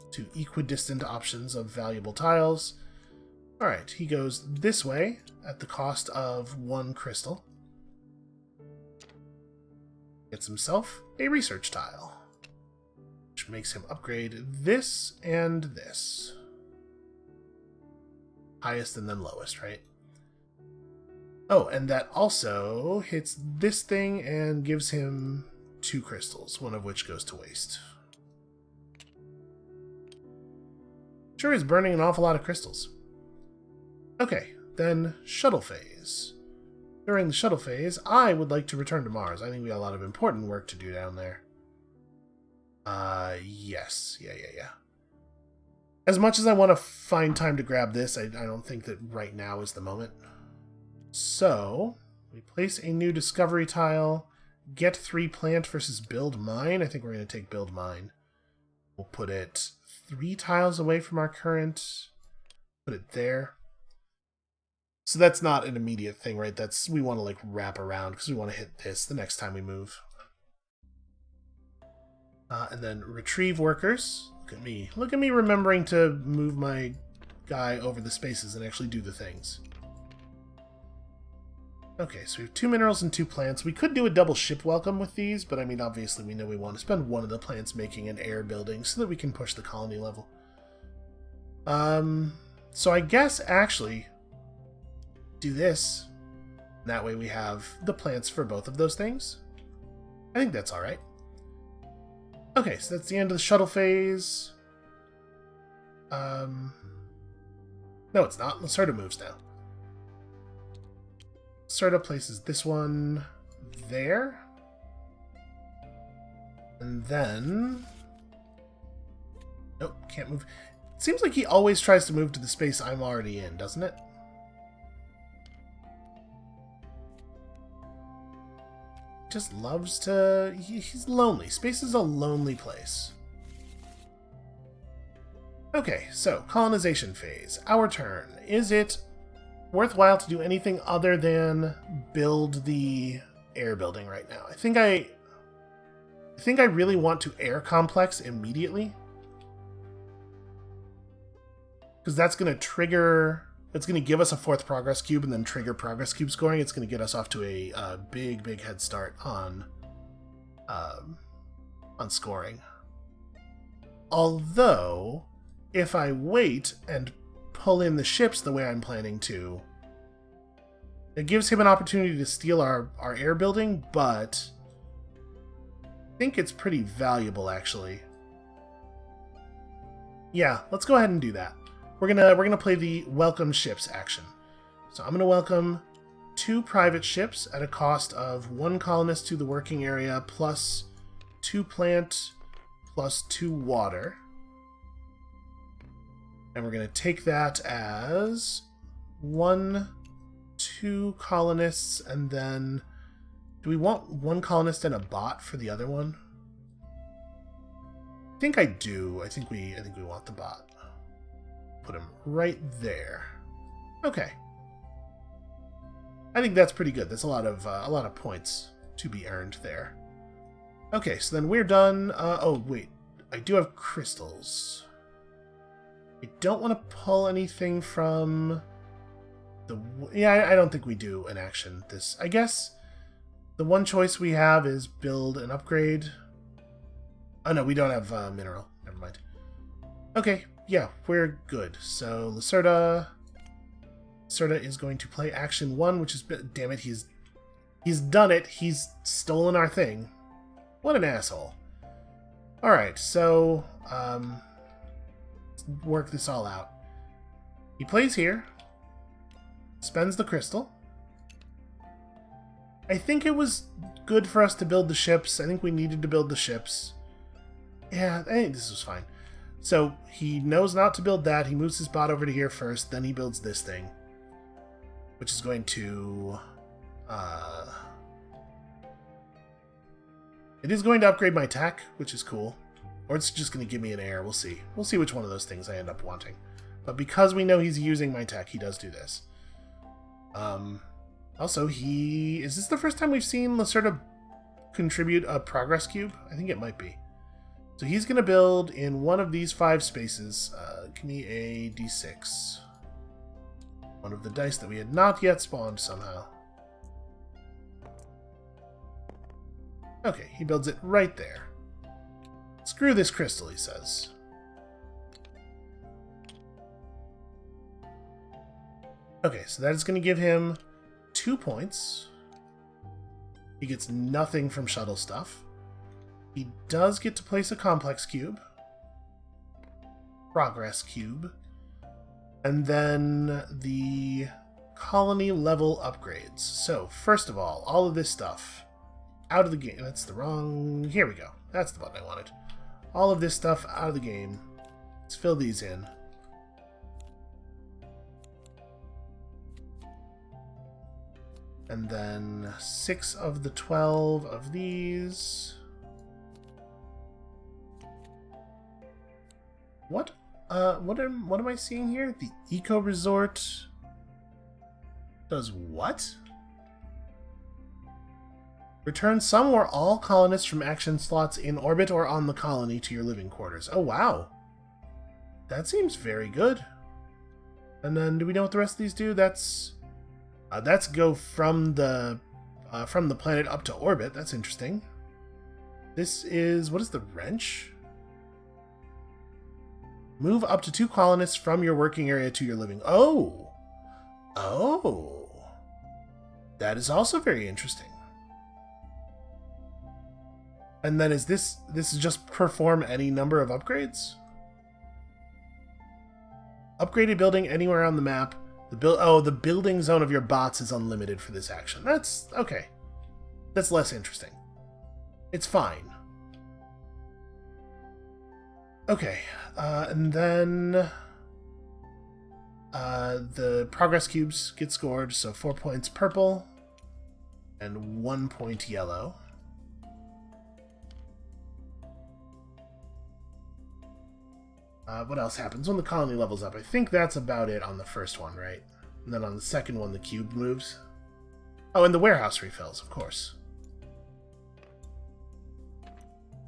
2 equidistant options of valuable tiles. Alright, he goes this way at the cost of 1 crystal. Gets himself a research tile, which makes him upgrade this and this. Highest and then lowest, right? Oh, and that also hits this thing and gives him 2 crystals, one of which goes to waste. Sure is burning an awful lot of crystals. Okay, then shuttle phase. During the shuttle phase, I would like to return to Mars. I think we got a lot of important work to do down there. Yes. Yeah. As much as I want to find time to grab this, I don't think that right now is the moment. So, we place a new discovery tile. Get 3 plant versus build mine. I think we're going to take build mine. We'll put it 3 tiles away from our current. Put it there. So that's not an immediate thing, right? We want to like wrap around because we want to hit this the next time we move. And then retrieve workers. Look at me remembering to move my guy over the spaces and actually do the things. Okay, so we have 2 minerals and 2 plants. We could do a double ship welcome with these, but I mean, obviously we know we want to spend one of the plants making an air building so that we can push the colony level. So I guess actually do this. That way we have the plants for both of those things. I think that's alright. Okay, so that's the end of the shuttle phase. No, it's not. Lacerda moves now. Lacerda places this one there. And then... Nope, can't move. It seems like he always tries to move to the space I'm already in, doesn't it? Just loves to... He's lonely. Space is a lonely place. Okay, so colonization phase. Our turn. Is it worthwhile to do anything other than build the air building right now? I think I really want to air complex immediately. Because that's going to trigger... It's going to give us a 4th progress cube and then trigger progress cube scoring. It's going to get us off to a big head start on scoring. Although, if I wait and pull in the ships the way I'm planning to, it gives him an opportunity to steal our air building, but I think it's pretty valuable, actually. Yeah, let's go ahead and do that. We're gonna play the welcome ships action. So I'm gonna welcome 2 private ships at a cost of 1 colonist to the working area plus 2 plant plus 2 water. And we're gonna take that as 1, 2 colonists, and then do we want 1 colonist and a bot for the other one? I think I do. I think we want the bot. Put him right there. Okay. I think that's pretty good. That's a lot of points to be earned there. Okay, so then we're done. Oh wait, I do have crystals. I don't want to pull anything from the... Yeah, I don't think we do an action. I guess the one choice we have is build and upgrade. Oh no, we don't have mineral. Never mind. Okay. Yeah, we're good. So Lacerda is going to play action 1, which is... Damn it, he's done it. He's stolen our thing. What an asshole. Alright, so let's work this all out. He plays here. Spends the crystal. I think it was good for us to build the ships. I think we needed to build the ships. Yeah, I think this was fine. So, he knows not to build that. He moves his bot over to here first, then he builds this thing. Which is going to... It is going to upgrade my tech, which is cool. Or it's just going to give me an air. We'll see. We'll see which one of those things I end up wanting. But because we know he's using my tech, he does do this. Also, Is this the first time we've seen Lacerda contribute a progress cube? I think it might be. So he's going to build in one of these 5 spaces. Give me a d6. One of the dice that we had not yet spawned somehow. Okay, he builds it right there. Screw this crystal, he says. Okay, so that is going to give him 2 points. He gets nothing from shuttle stuff. He does get to place a complex cube. Progress cube. And then the colony level upgrades. So, first of all of this stuff out of the game. That's the wrong... Here we go. That's the button I wanted. All of this stuff out of the game. Let's fill these in. And then 6 of the 12 of these. What am I seeing here? The Eco Resort does what? Return some or all colonists from action slots in orbit or on the colony to your living quarters. Oh, wow. That seems very good. And then, do we know what the rest of these do? That's go from the planet up to orbit. That's interesting. This is... What is the wrench? Move up to 2 colonists from your working area to your living... Oh! Oh! That is also very interesting. And then is this is just perform any number of upgrades? Upgrade a building anywhere on the map. The building zone of your bots is unlimited for this action. That's okay. That's less interesting. It's fine. Okay, and then the progress cubes get scored, so 4 points purple and 1 point yellow. What else happens when the colony levels up? I think that's about it on the first one, right? And then on the second one, the cube moves. Oh, and the warehouse refills, of course.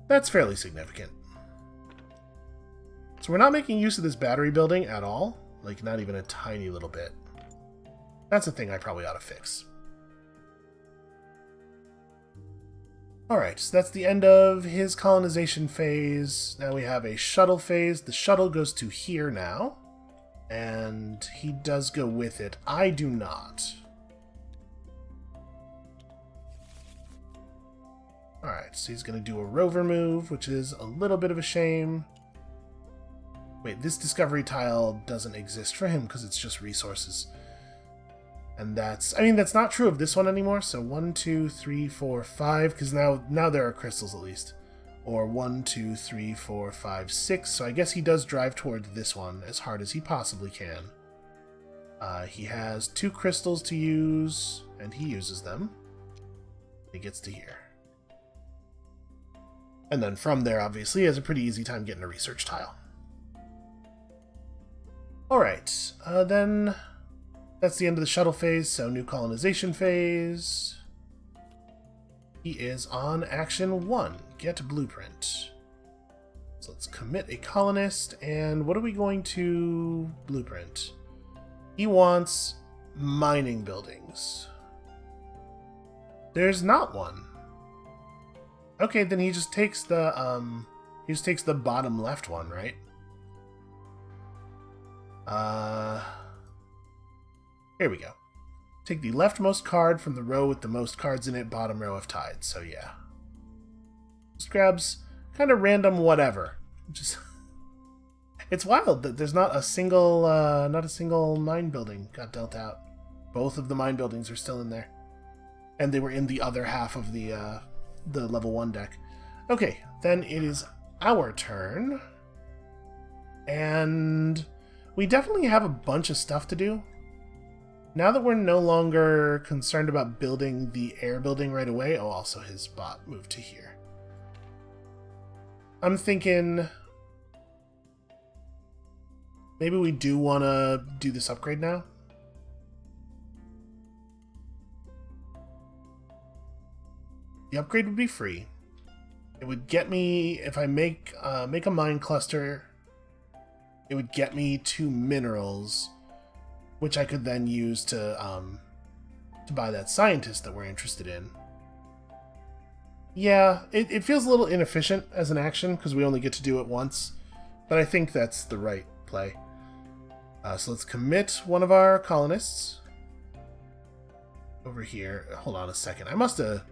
That's fairly significant. So we're not making use of this battery building at all. Like, not even a tiny little bit. That's a thing I probably ought to fix. Alright, so that's the end of his colonization phase. Now we have a shuttle phase. The shuttle goes to here now. And he does go with it. I do not. Alright, so he's going to do a rover move, which is a little bit of a shame. Wait, this discovery tile doesn't exist for him because it's just resources. And that's not true of this one anymore. So 1, 2, 3, 4, 5, because now there are crystals at least. Or 1, 2, 3, 4, 5, 6. So I guess he does drive toward this one as hard as he possibly can. He has 2 crystals to use, and he uses them. He gets to here. And then from there, obviously, he has a pretty easy time getting a research tile. Alright, then that's the end of the shuttle phase, so new colonization phase. He is on action 1, get blueprint. So let's commit a colonist, and what are we going to blueprint? He wants mining buildings. There's not one. Okay, then he just takes the bottom left one, right? Here we go. Take the leftmost card from the row with the most cards in it, bottom row of tides. So yeah. Just grabs kind of random whatever. Just it's wild that there's not a single mine building got dealt out. Both of the mine buildings are still in there. And they were in the other half of the level 1 deck. Okay, then it is our turn. And we definitely have a bunch of stuff to do. Now that we're no longer concerned about building the air building right away... Oh, also his bot moved to here. I'm thinking... maybe we do want to do this upgrade now? The upgrade would be free. It would get me... if I make a mine cluster... it would get me 2 minerals... which I could then use to buy that scientist that we're interested in. Yeah, it feels a little inefficient as an action because we only get to do it once, but I think that's the right play. So let's commit one of our colonists over here. Hold on a second. I must have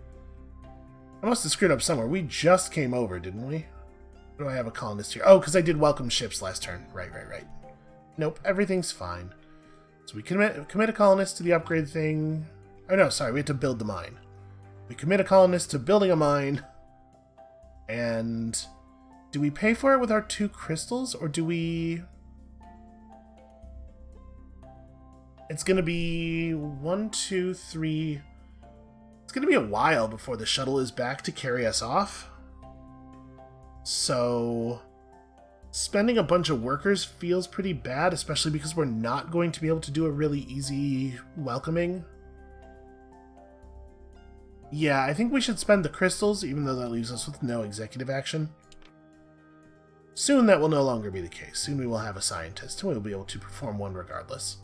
screwed up somewhere. We just came over, didn't we? Do I have a colonist here? Oh, because I did welcome ships last turn. Right. Nope, everything's fine. So we commit a colonist to the upgrade thing. Oh no, sorry, we have to build the mine. We commit a colonist to building a mine. And do we pay for it with our 2 crystals, or do we... It's going to be 1, 2, 3... It's going to be a while before the shuttle is back to carry us off. So spending a bunch of workers feels pretty bad, especially because we're not going to be able to do a really easy welcoming. Yeah, I think we should spend the crystals, even though that leaves us with no executive action. Soon that will no longer be the case. Soon we will have a scientist, and we will be able to perform one regardless.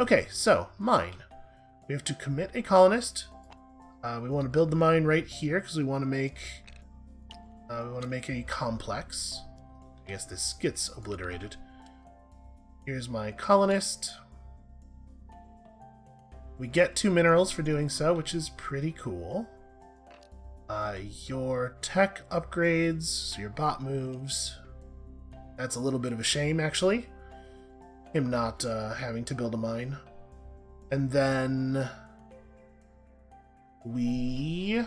Okay, so, mine. We have to commit a colonist. We want to build the mine right here, because we want to make a complex. I guess this gets obliterated. Here's my colonist. We get 2 minerals for doing so, which is pretty cool. Your tech upgrades, so your bot moves. That's a little bit of a shame, actually. Him not having to build a mine. And then we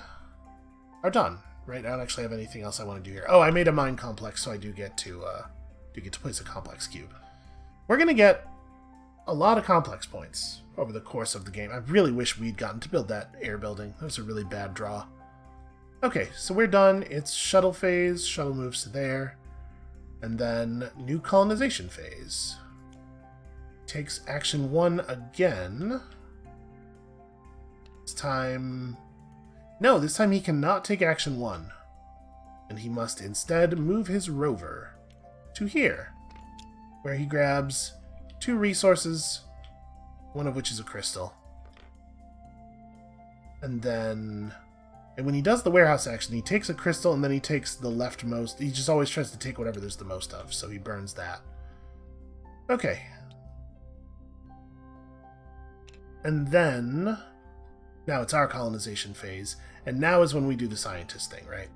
are done, right? I don't actually have anything else I want to do here. Oh, I made a mine complex, so I do get to place a complex cube. We're gonna get a lot of complex points over the course of the game. I really wish we'd gotten to build that air building. That was a really bad draw. Okay, so we're done. It's shuttle phase. Shuttle moves to there. And then new colonization phase. Takes action 1 again. This time... No, this time he cannot take action 1. And he must instead move his rover to here, where he grabs 2 resources, one of which is a crystal. And then... And when he does the warehouse action, he takes a crystal and then he takes the leftmost. He just always tries to take whatever there's the most of, so he burns that. Okay. And then... Now it's our colonization phase, and now is when we do the scientist thing, right?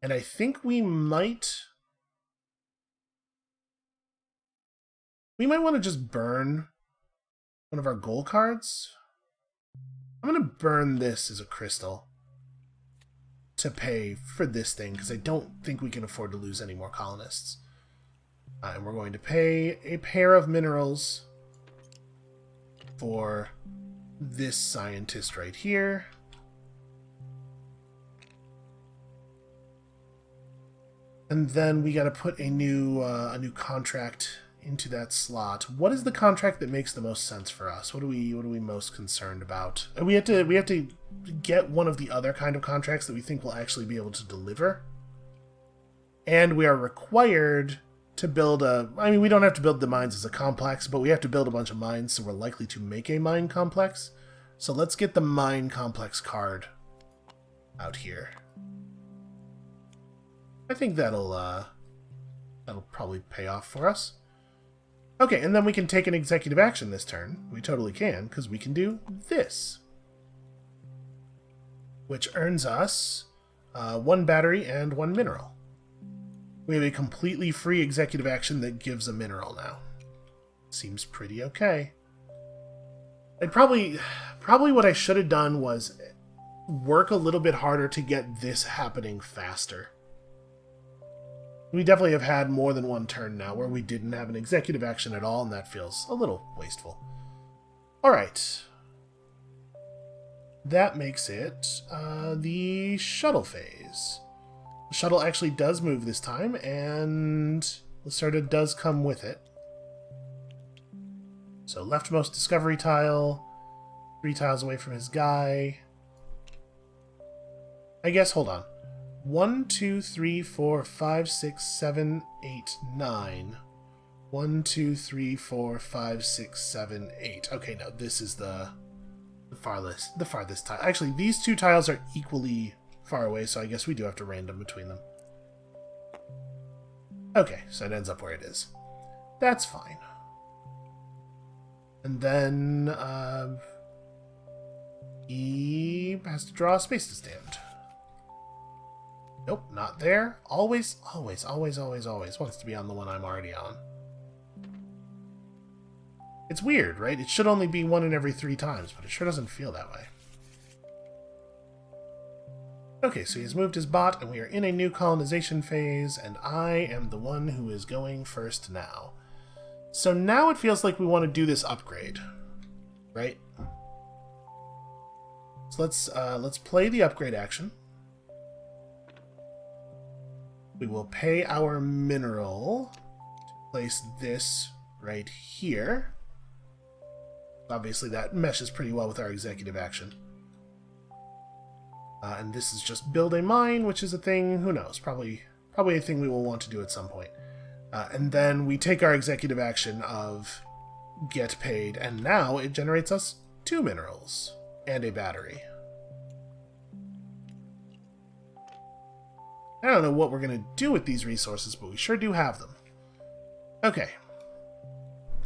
And I think we might want to just burn one of our goal cards. I'm going to burn this as a crystal to pay for this thing, because I don't think we can afford to lose any more colonists. And we're going to pay a pair of minerals for this scientist right here. And then we got to put a new contract into that slot. What is the contract that makes the most sense for us? What are we most concerned about? And we have to get one of the other kind of contracts that we think will actually be able to deliver. And we are required to build I mean, we don't have to build the mines as a complex, but we have to build a bunch of mines, so we're likely to make a mine complex. So let's get the mine complex card out here. I think that'll probably pay off for us. Okay, and then we can take an executive action this turn. We totally can, because we can do this, which earns us 1 battery and 1 mineral. We have a completely free executive action that gives a mineral now. Seems pretty okay. I'd probably what I should have done was work a little bit harder to get this happening faster. We definitely have had more than 1 turn now where we didn't have an executive action at all, and that feels a little wasteful. Alright. That makes it the shuttle phase. The shuttle actually does move this time, and Lacerda does come with it. So leftmost discovery tile, 3 tiles away from his guy. I guess, hold on. 1, 2, 3, 4, 5, 6, 7, 8, 9. 1, 2, 3, 4, 5, 6, 7, 8. Okay, no, this is the farthest tile. Actually, these two tiles are equally far away, so I guess we do have to random between them. Okay, so it ends up where it is. That's fine. And then he has to draw a space to stand. Nope, not there. Always wants to be on the one I'm already on. It's weird, right? It should only be 1 in every 3 times, but it sure doesn't feel that way. Okay, so he's moved his bot, and we are in a new colonization phase, and I am the one who is going first now. So now it feels like we want to do this upgrade, right? So let's play the upgrade action. We will pay our mineral to place this right here. Obviously, that meshes pretty well with our executive action. And this is just build a mine, which is a thing, who knows, probably a thing we will want to do at some point. And then we take our executive action of get paid, and now it generates us 2 minerals and a battery. I don't know what we're going to do with these resources, but we sure do have them. Okay.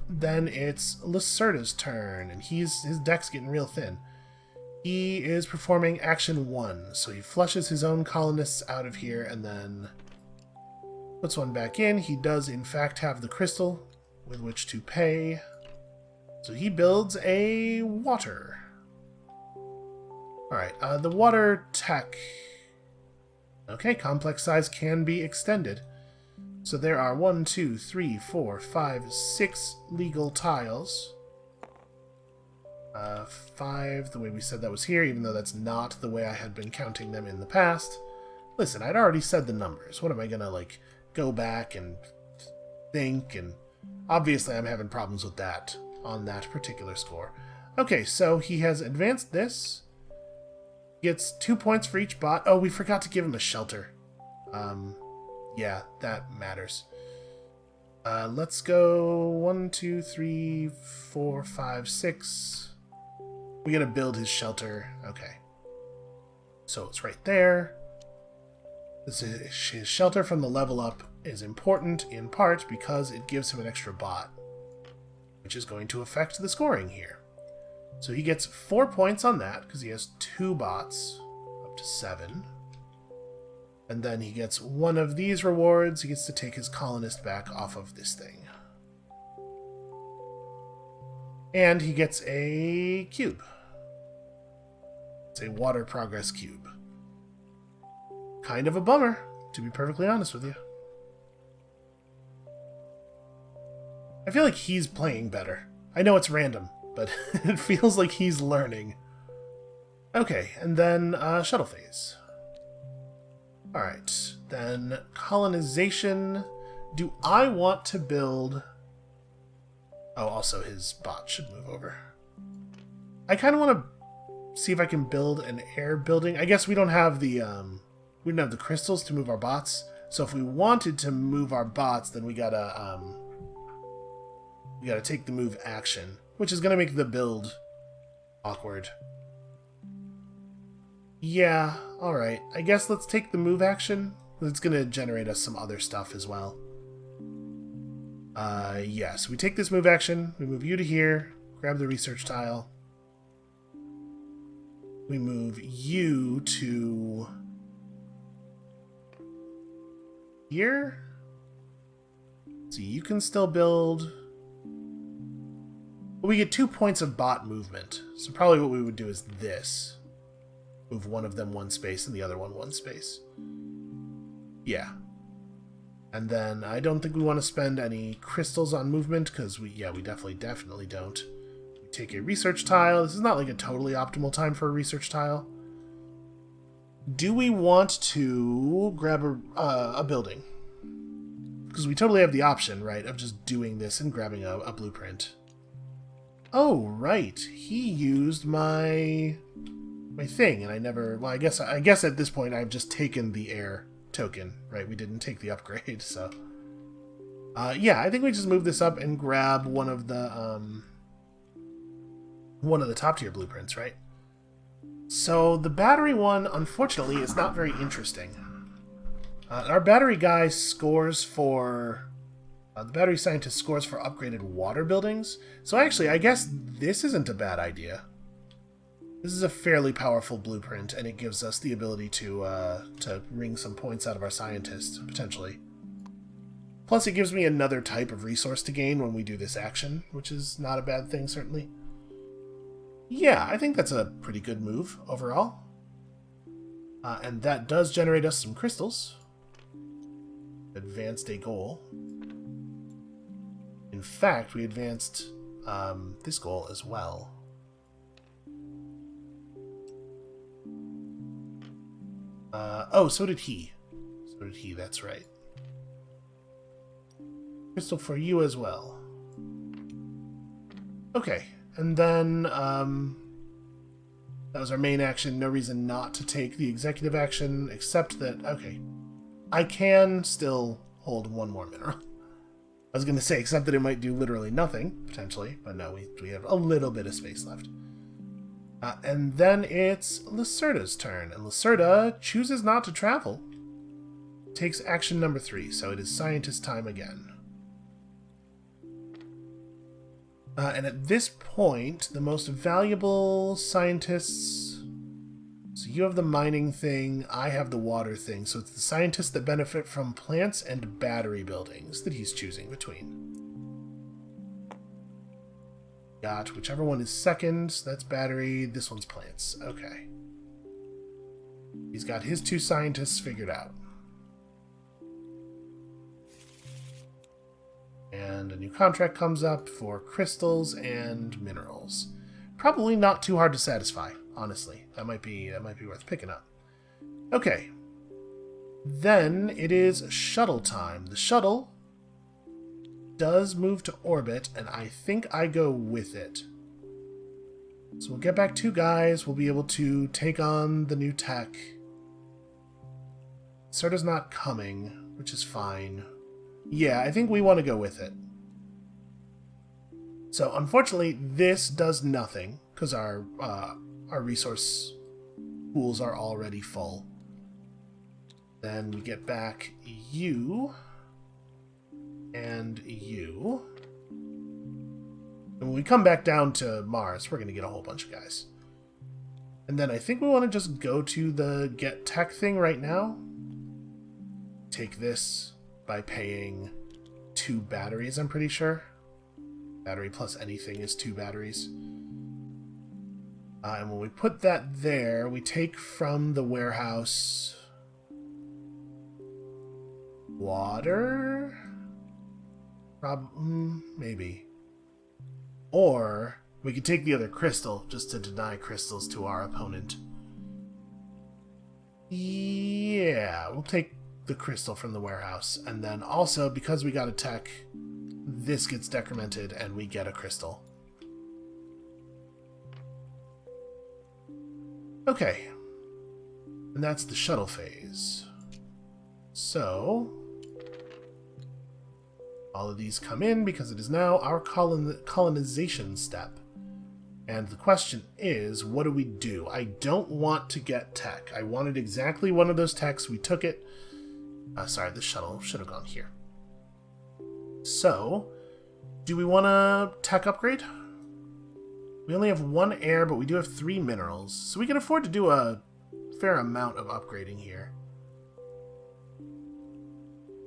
Then it's Lacerda's turn, and his deck's getting real thin. He is performing action 1, so he flushes his own colonists out of here and then puts one back in. He does, in fact, have the crystal with which to pay, so he builds a water. Alright, the water tech... Okay, complex size can be extended. So there are 1, 2, 3, 4, 5, 6 legal tiles. 5, the way we said that was here, even though that's not the way I had been counting them in the past. Listen, I'd already said the numbers. What am I gonna, like, go back and think? And obviously I'm having problems with that on that particular score. Okay, so he has advanced this. Gets 2 points for each bot. Oh, we forgot to give him a shelter. Yeah, that matters. Let's go 1, 2, 3, 4, 5, 6. We gotta build his shelter. Okay. So it's right there. His shelter from the level up is important in part because it gives him an extra bot, which is going to affect the scoring here. So he gets 4 points on that because he has 2 bots, up to 7. And then he gets one of these rewards. He gets to take his colonist back off of this thing. And he gets a cube. It's a water progress cube. Kind of a bummer, to be perfectly honest with you. I feel like he's playing better. I know it's random, but it feels like he's learning. Okay, and then shuttle phase. Alright, then colonization. Do I want to build... Oh, also his bot should move over. I kind of want to see if I can build an air building. I guess we don't have the crystals to move our bots. So if we wanted to move our bots, then we gotta take the move action, which is gonna make the build awkward. Yeah, alright. I guess let's take the move action. It's gonna generate us some other stuff as well. Yes, we take this move action, we move you to here, grab the research tile. We move you to here. See, you can still build. We get 2 points of bot movement. So probably what we would do is this. Move one of them 1 space and the other one 1 space. Yeah. And then I don't think we want to spend any crystals on movement, because we definitely don't. We take a research tile. This is not like a totally optimal time for a research tile. Do we want to grab a building? Because we totally have the option, right, of just doing this and grabbing a blueprint. Oh, right. He used my thing, and I never... Well, I guess at this point I've just taken the air token, right? We didn't take the upgrade, so... Yeah, I think we just move this up and grab one of the top tier blueprints, right? So the battery one, unfortunately, is not very interesting. Our battery guy scores for... the battery scientist scores for upgraded water buildings. So actually, I guess this isn't a bad idea. This is a fairly powerful blueprint, and it gives us the ability to wring some points out of our scientist, potentially. Plus, it gives me another type of resource to gain when we do this action, which is not a bad thing, certainly. Yeah, I think that's a pretty good move overall. And that does generate us some crystals. Advanced a goal. In fact, we advanced this goal as well. Oh, so did he. So did he, that's right. Crystal for you as well. Okay, and then that was our main action. No reason not to take the executive action, except that, okay, I can still hold one more mineral. I was going to say, except that it might do literally nothing, potentially, but no, we have a little bit of space left. And then it's Lacerda's turn, and Lacerda chooses not to travel. Takes action number 3, so it is scientist time again. And at this point, the most valuable scientists... So you have the mining thing, I have the water thing, so it's the scientists that benefit from plants and battery buildings that he's choosing between. Got whichever one is second, that's battery, this one's plants. Okay. He's got his 2 scientists figured out. And a new contract comes up for crystals and minerals. Probably not too hard to satisfy, honestly. That might be worth picking up. Okay. Then it is shuttle time. The shuttle does move to orbit, and I think I go with it. So we'll get back 2 guys. We'll be able to take on the new tech. Serta's not coming, which is fine. Yeah, I think we want to go with it. So, unfortunately, this does nothing, because our resource pools are already full. Then we get back you, and you. And when we come back down to Mars, we're going to get a whole bunch of guys. And then I think we want to just go to the get tech thing right now. Take this by paying 2 batteries, I'm pretty sure. Battery plus anything is 2 batteries. And when we put that there, we take from the warehouse... water? Maybe. Or we could take the other crystal, just to deny crystals to our opponent. Yeah, we'll take the crystal from the warehouse. And then also, because we got a tech, this gets decremented and we get a crystal. Okay. And that's the shuttle phase. So... all of these come in because it is now our colonization step. And the question is, what do we do? I don't want to get tech. I wanted exactly one of those techs. We took it. Sorry, the shuttle should have gone here. So, do we want a tech upgrade? We only have 1 air, but we do have 3 minerals. So we can afford to do a fair amount of upgrading here.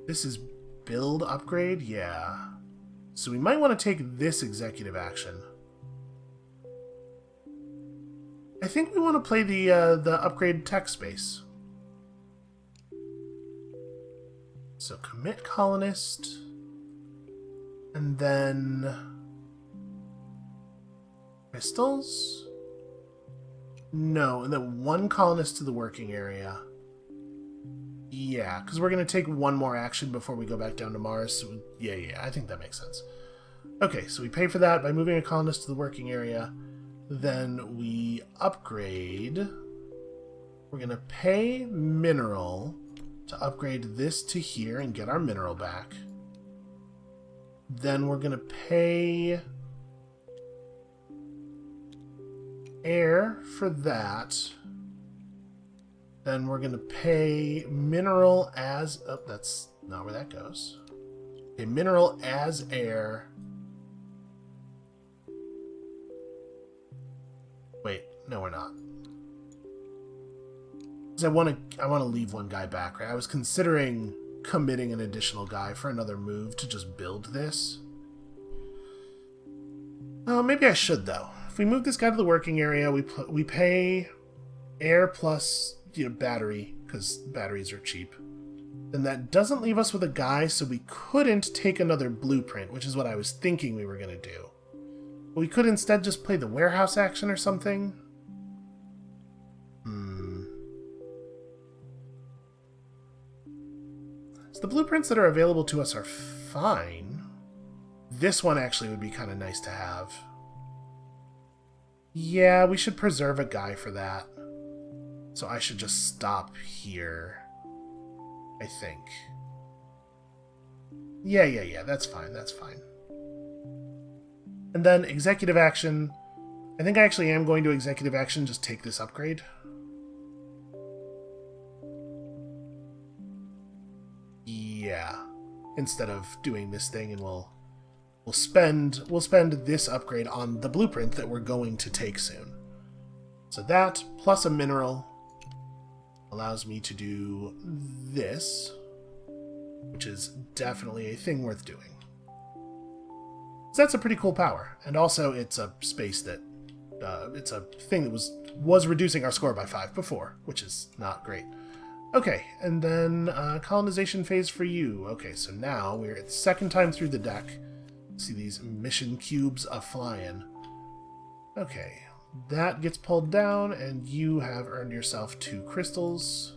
This is build upgrade? Yeah. So we might want to take this executive action. I think we want to play the upgrade tech space. So commit colonist. And then... crystals? No, and then 1 colonist to the working area. Yeah, because we're going to take 1 more action before we go back down to Mars. So yeah, I think that makes sense. Okay, so we pay for that by moving a colonist to the working area. Then we upgrade. We're going to pay mineral to upgrade this to here and get our mineral back. Then we're going to pay air for that. Then we're going to pay mineral as... Oh, that's not where that goes. Okay, mineral as air. Wait, no, we're not. I want to leave one guy back, right? I was considering committing an additional guy for another move to just build this. Maybe I should, though. If we move this guy to the working area, we pay air plus battery, because batteries are cheap. Then that doesn't leave us with a guy, so we couldn't take another blueprint, which is what I was thinking we were going to do. But we could instead just play the warehouse action or something. So the blueprints that are available to us are fine. This one actually would be kind of nice to have. Yeah, we should preserve a guy for that. So I should just stop here, I think. Yeah, that's fine, that's fine. And then executive action. I think I actually am going to executive action, just take this upgrade. Yeah, instead of doing this thing, and we'll spend this upgrade on the blueprint that we're going to take soon. So that plus a mineral allows me to do this, which is definitely a thing worth doing. So that's a pretty cool power, and also it's a space that it's a thing that was reducing our score by 5 before, which is not great. Okay, and then colonization phase for you. Okay, so now we're at the second time through the deck. See these mission cubes a-flying. Okay, that gets pulled down, and you have earned yourself 2 crystals.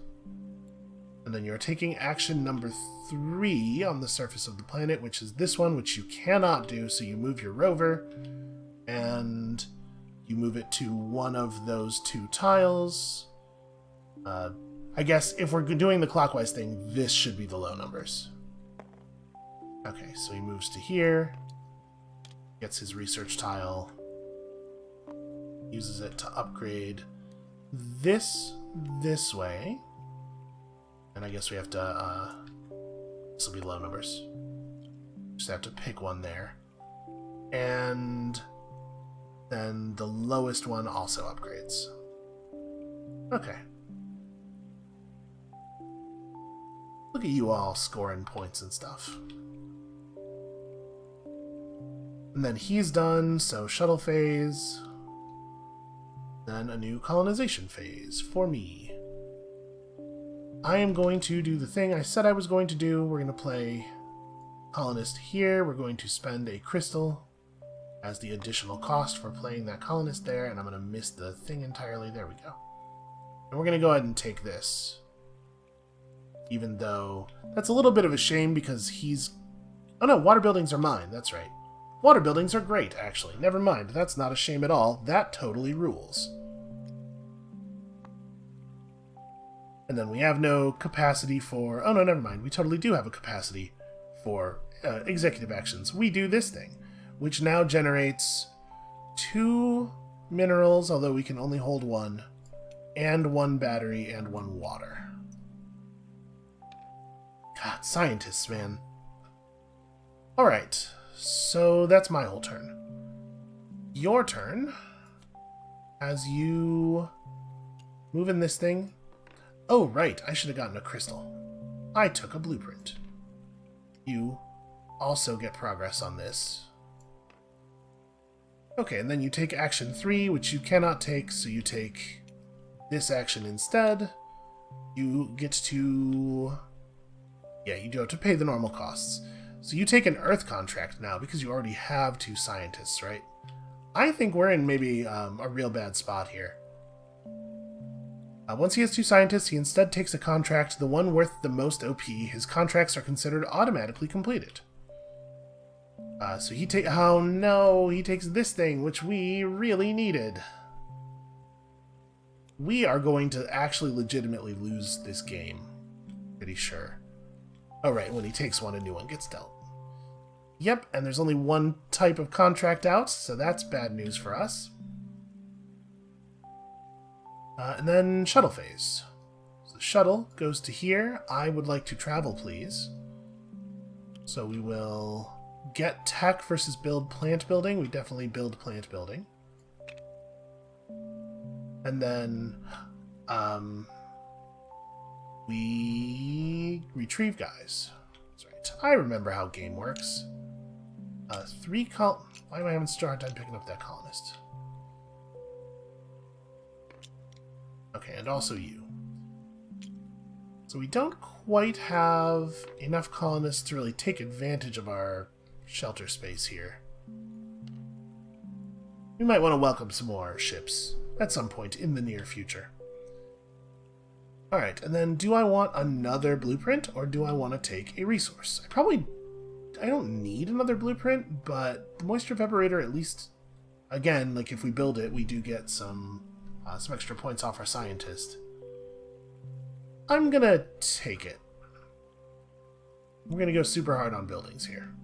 And then you're taking action number 3 on the surface of the planet, which is this one, which you cannot do, so you move your rover, and you move it to one of those 2 tiles. I guess if we're doing the clockwise thing, this should be the low numbers. Okay, so he moves to here, gets his research tile, uses it to upgrade this way, and I guess we have to, this will be low numbers. Just have to pick one there. And then the lowest one also upgrades. Okay. Look at you all scoring points and stuff. And then he's done, so shuttle phase. Then a new colonization phase for me. I am going to do the thing I said I was going to do. We're going to play colonist here. We're going to spend a crystal as the additional cost for playing that colonist there, and I'm going to miss the thing entirely. There we go. And we're going to go ahead and take this. Even though that's a little bit of a shame because he's... Oh no, water buildings are mine. That's right. Water buildings are great, actually. Never mind. That's not a shame at all. That totally rules. And then we have no capacity for... Oh no, never mind. We totally do have a capacity for executive actions. We do this thing, which now generates 2 minerals, although we can only hold 1, and 1 battery and 1 water. God, scientists, man. Alright, so that's my whole turn. Your turn, as you move in this thing. Oh, right, I should have gotten a crystal. I took a blueprint. You also get progress on this. Okay, and then you take action 3, which you cannot take, so you take this action instead. You get to... Yeah, you do have to pay the normal costs. So you take an Earth contract now, because you already have 2 scientists, right? I think we're in maybe a real bad spot here. Once he has 2 scientists, he instead takes a contract, the one worth the most OP. His contracts are considered automatically completed. So he takes... Oh no, he takes this thing, which we really needed. We are going to actually legitimately lose this game. Pretty sure. Oh right, when he takes one, a new one gets dealt. Yep, and there's only one type of contract out, so that's bad news for us. And then shuttle phase. So the shuttle goes to here. I would like to travel, please. So we will get tech versus build plant building. We definitely build plant building. And then we retrieve guys. That's right. I remember how game works. Why am I having such a hard time picking up that colonist? Okay, and also you. So we don't quite have enough colonists to really take advantage of our shelter space here. We might want to welcome some more ships at some point in the near future. Alright, and then do I want another blueprint, or do I want to take a resource? I don't need another blueprint, but the moisture evaporator, at least, again, like if we build it, we do get some extra points off our scientist. I'm gonna take it. We're gonna go super hard on buildings here.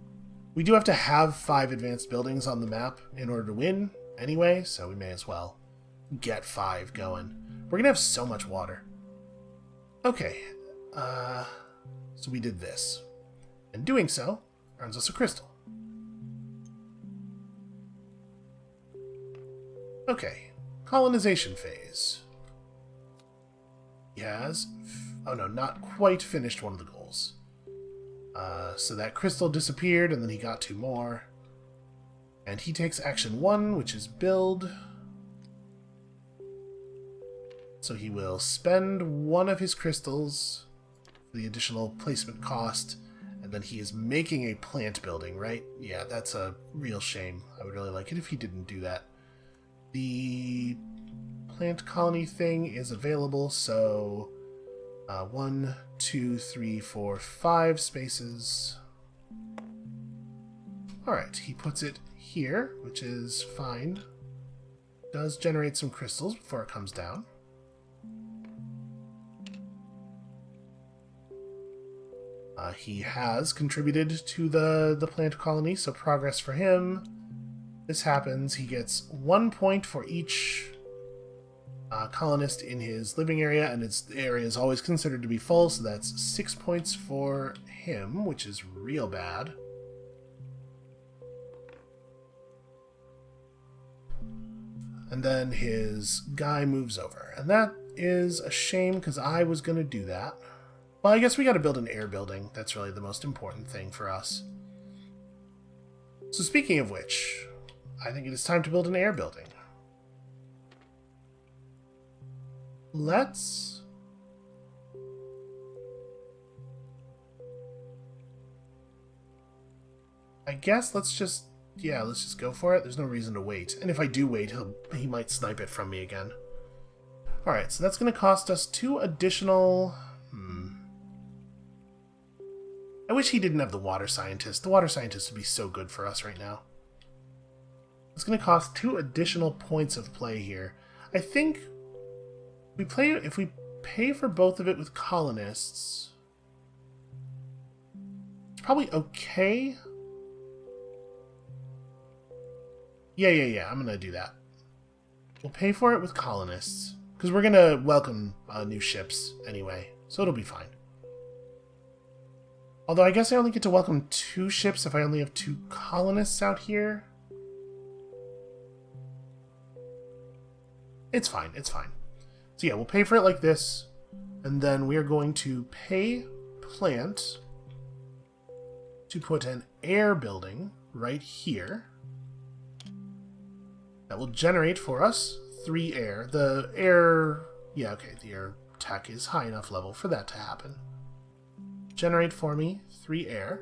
We do have to have 5 advanced buildings on the map in order to win anyway, so we may as well get 5 going. We're gonna have so much water. Okay, so we did this. And doing so earns us a crystal. Okay, colonization phase. He has, not quite finished one of the goals. So that crystal disappeared, and then he got 2 more. And he takes action 1, which is build. So he will spend 1 of his crystals for the additional placement cost, and then he is making a plant building, right? Yeah, that's a real shame. I would really like it if he didn't do that. The plant colony thing is available, so 1, 2, 3, 4, 5 spaces. Alright, he puts it here, which is fine. Does generate some crystals before it comes down. He has contributed to the plant colony, so progress for him. This happens. He gets 1 point for each colonist in his living area, and its area is always considered to be full, so that's 6 points for him, which is real bad. And then his guy moves over, and that is a shame because I was going to do that. Well, I guess we got to build an air building. That's really the most important thing for us. So speaking of which, I think it is time to build an air building. I guess let's just go for it. There's no reason to wait. And if I do wait, he might snipe it from me again. Alright, so that's going to cost us 2 additional... I wish he didn't have the water scientist. The water scientist would be so good for us right now. It's going to cost 2 additional points of play here. I think if we pay for both of it with colonists, it's probably okay. Yeah, I'm going to do that. We'll pay for it with colonists, because we're going to welcome new ships anyway, so it'll be fine. Although I guess I only get to welcome 2 ships if I only have 2 colonists out here. It's fine. So yeah, we'll pay for it like this, and then we are going to pay plant to put an air building right here. That will generate for us 3 air. The air tech is high enough level for that to happen. Generate for me 3 air,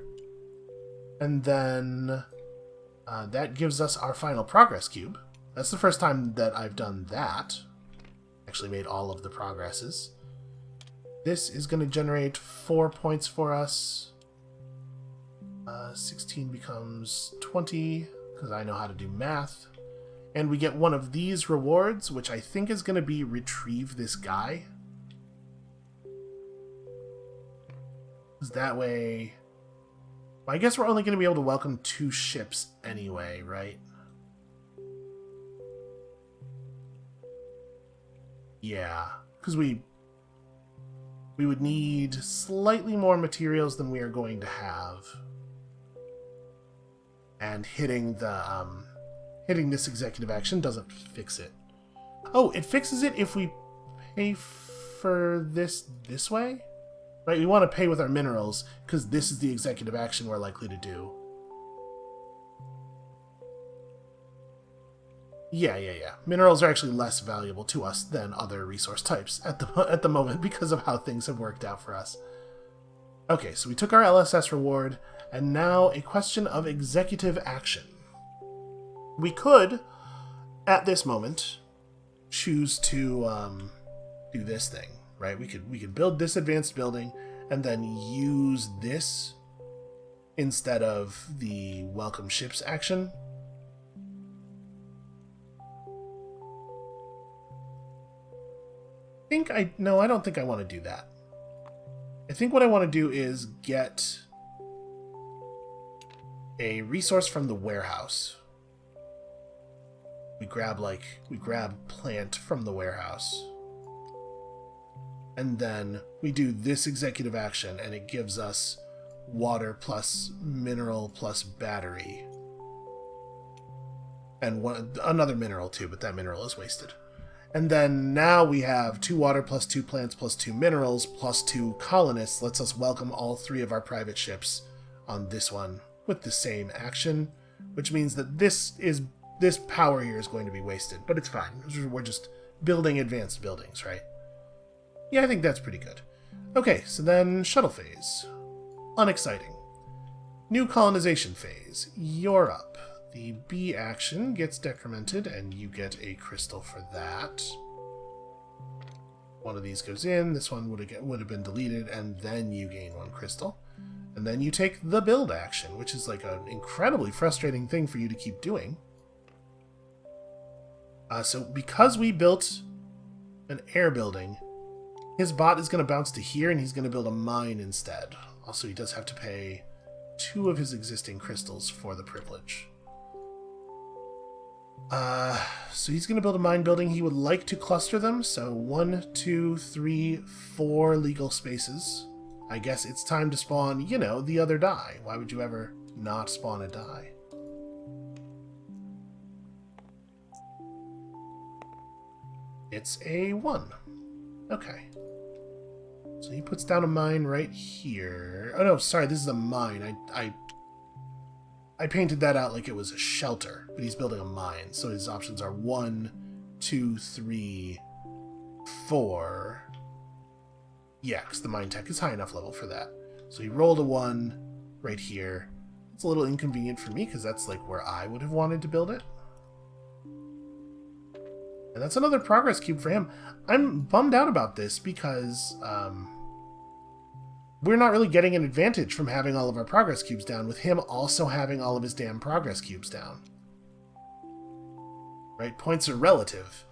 and then that gives us our final progress cube. That's the first time that I've done that. Actually made all of the progresses. This is going to generate 4 points for us. 16 becomes 20, because I know how to do math. And we get one of these rewards, which I think is going to be retrieve this guy. That way, I guess we're only going to be able to welcome 2 ships anyway, right? Yeah, because we would need slightly more materials than we are going to have. And hitting this executive action doesn't fix it. Oh, it fixes it if we pay for this way? Right, we want to pay with our minerals, because this is the executive action we're likely to do. Yeah. Minerals are actually less valuable to us than other resource types at the moment because of how things have worked out for us. Okay, so we took our LSS reward, and now a question of executive action. We could, at this moment, choose to do this thing, right? We could build this advanced building and then use this instead of the welcome ships action. No, I don't think I want to do that. I think what I want to do is get a resource from the warehouse. We grab plant from the warehouse. And then we do this executive action, and it gives us water plus mineral plus battery. And another mineral too, but that mineral is wasted. And then now we have 2 water plus 2 plants plus 2 minerals plus 2 colonists. Lets us welcome all 3 of our private ships on this one with the same action, which means that this power here is going to be wasted, but it's fine. We're just building advanced buildings, right? Yeah, I think that's pretty good. Okay, so then shuttle phase. Unexciting. New colonization phase. You're up. The B action gets decremented, and you get a crystal for that. One of these goes in, this one would have been deleted, and then you gain 1 crystal. And then you take the build action, which is like an incredibly frustrating thing for you to keep doing. So because we built an air building, his bot is going to bounce to here, and he's going to build a mine instead. Also, he does have to pay 2 of his existing crystals for the privilege. So he's going to build a mine building. He would like to cluster them, so 1, 2, 3, 4 legal spaces. I guess it's time to spawn, the other die. Why would you ever not spawn a die? It's a 1. Okay. So he puts down a mine right here. Oh no, sorry, this is a mine. I painted that out like it was a shelter, but he's building a mine. So his options are 1, 2, 3, 4. Yeah, because the mine tech is high enough level for that. So he rolled a 1 right here. It's a little inconvenient for me because that's like where I would have wanted to build it. And that's another progress cube for him. I'm bummed out about this because we're not really getting an advantage from having all of our progress cubes down, with him also having all of his damn progress cubes down. Right? Points are relative.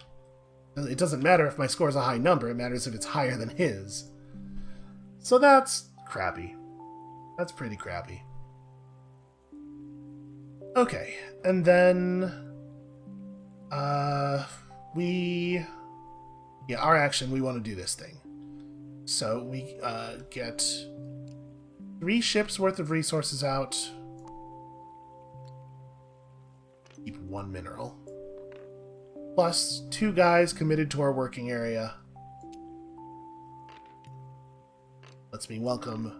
It doesn't matter if my score is a high number, it matters if it's higher than his. So that's crappy. That's pretty crappy. Okay, and then our action, we want to do this thing. So we get 3 ships worth of resources out. Keep 1 mineral. Plus 2 guys committed to our working area. Lets me welcome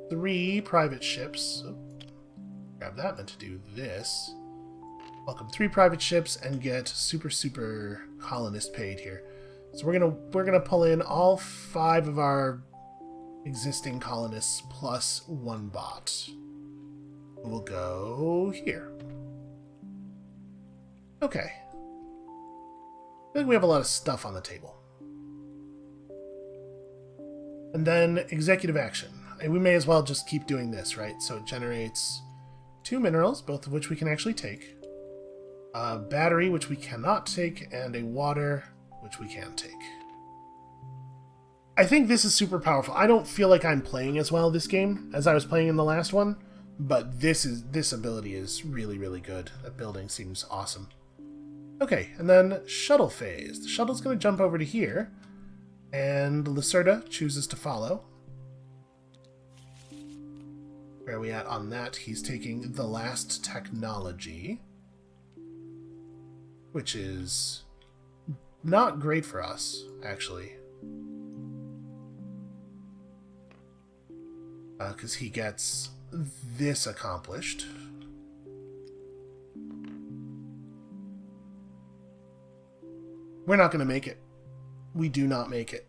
3 private ships. Oh, grab that, meant to do this. Welcome 3 private ships and get super colonist paid here. So we're gonna pull in all 5 of our existing colonists plus 1 bot. We'll go here. Okay. I think we have a lot of stuff on the table. And then executive action. And we may as well just keep doing this, right? So it generates 2 minerals, both of which we can actually take. A battery, which we cannot take, and a water, which we can take. I think this is super powerful. I don't feel like I'm playing as well this game as I was playing in the last one, But this ability is really, really good. That building seems awesome. Okay, and then shuttle phase. The shuttle's going to jump over to here, and Lacerda chooses to follow. Where are we at on that? He's taking the last technology, which is not great for us, actually. Because he gets this accomplished. We're not going to make it. We do not make it.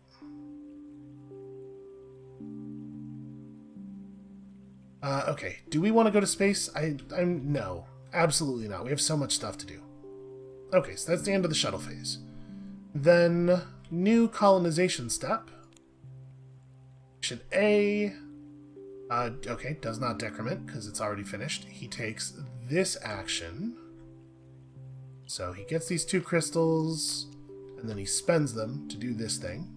Okay, do we want to go to space? No, absolutely not. We have so much stuff to do. Okay, so that's the end of the shuttle phase. Then, new colonization step. Mission A. Okay, does not decrement because it's already finished. He takes this action. So he gets these 2 crystals, and then he spends them to do this thing.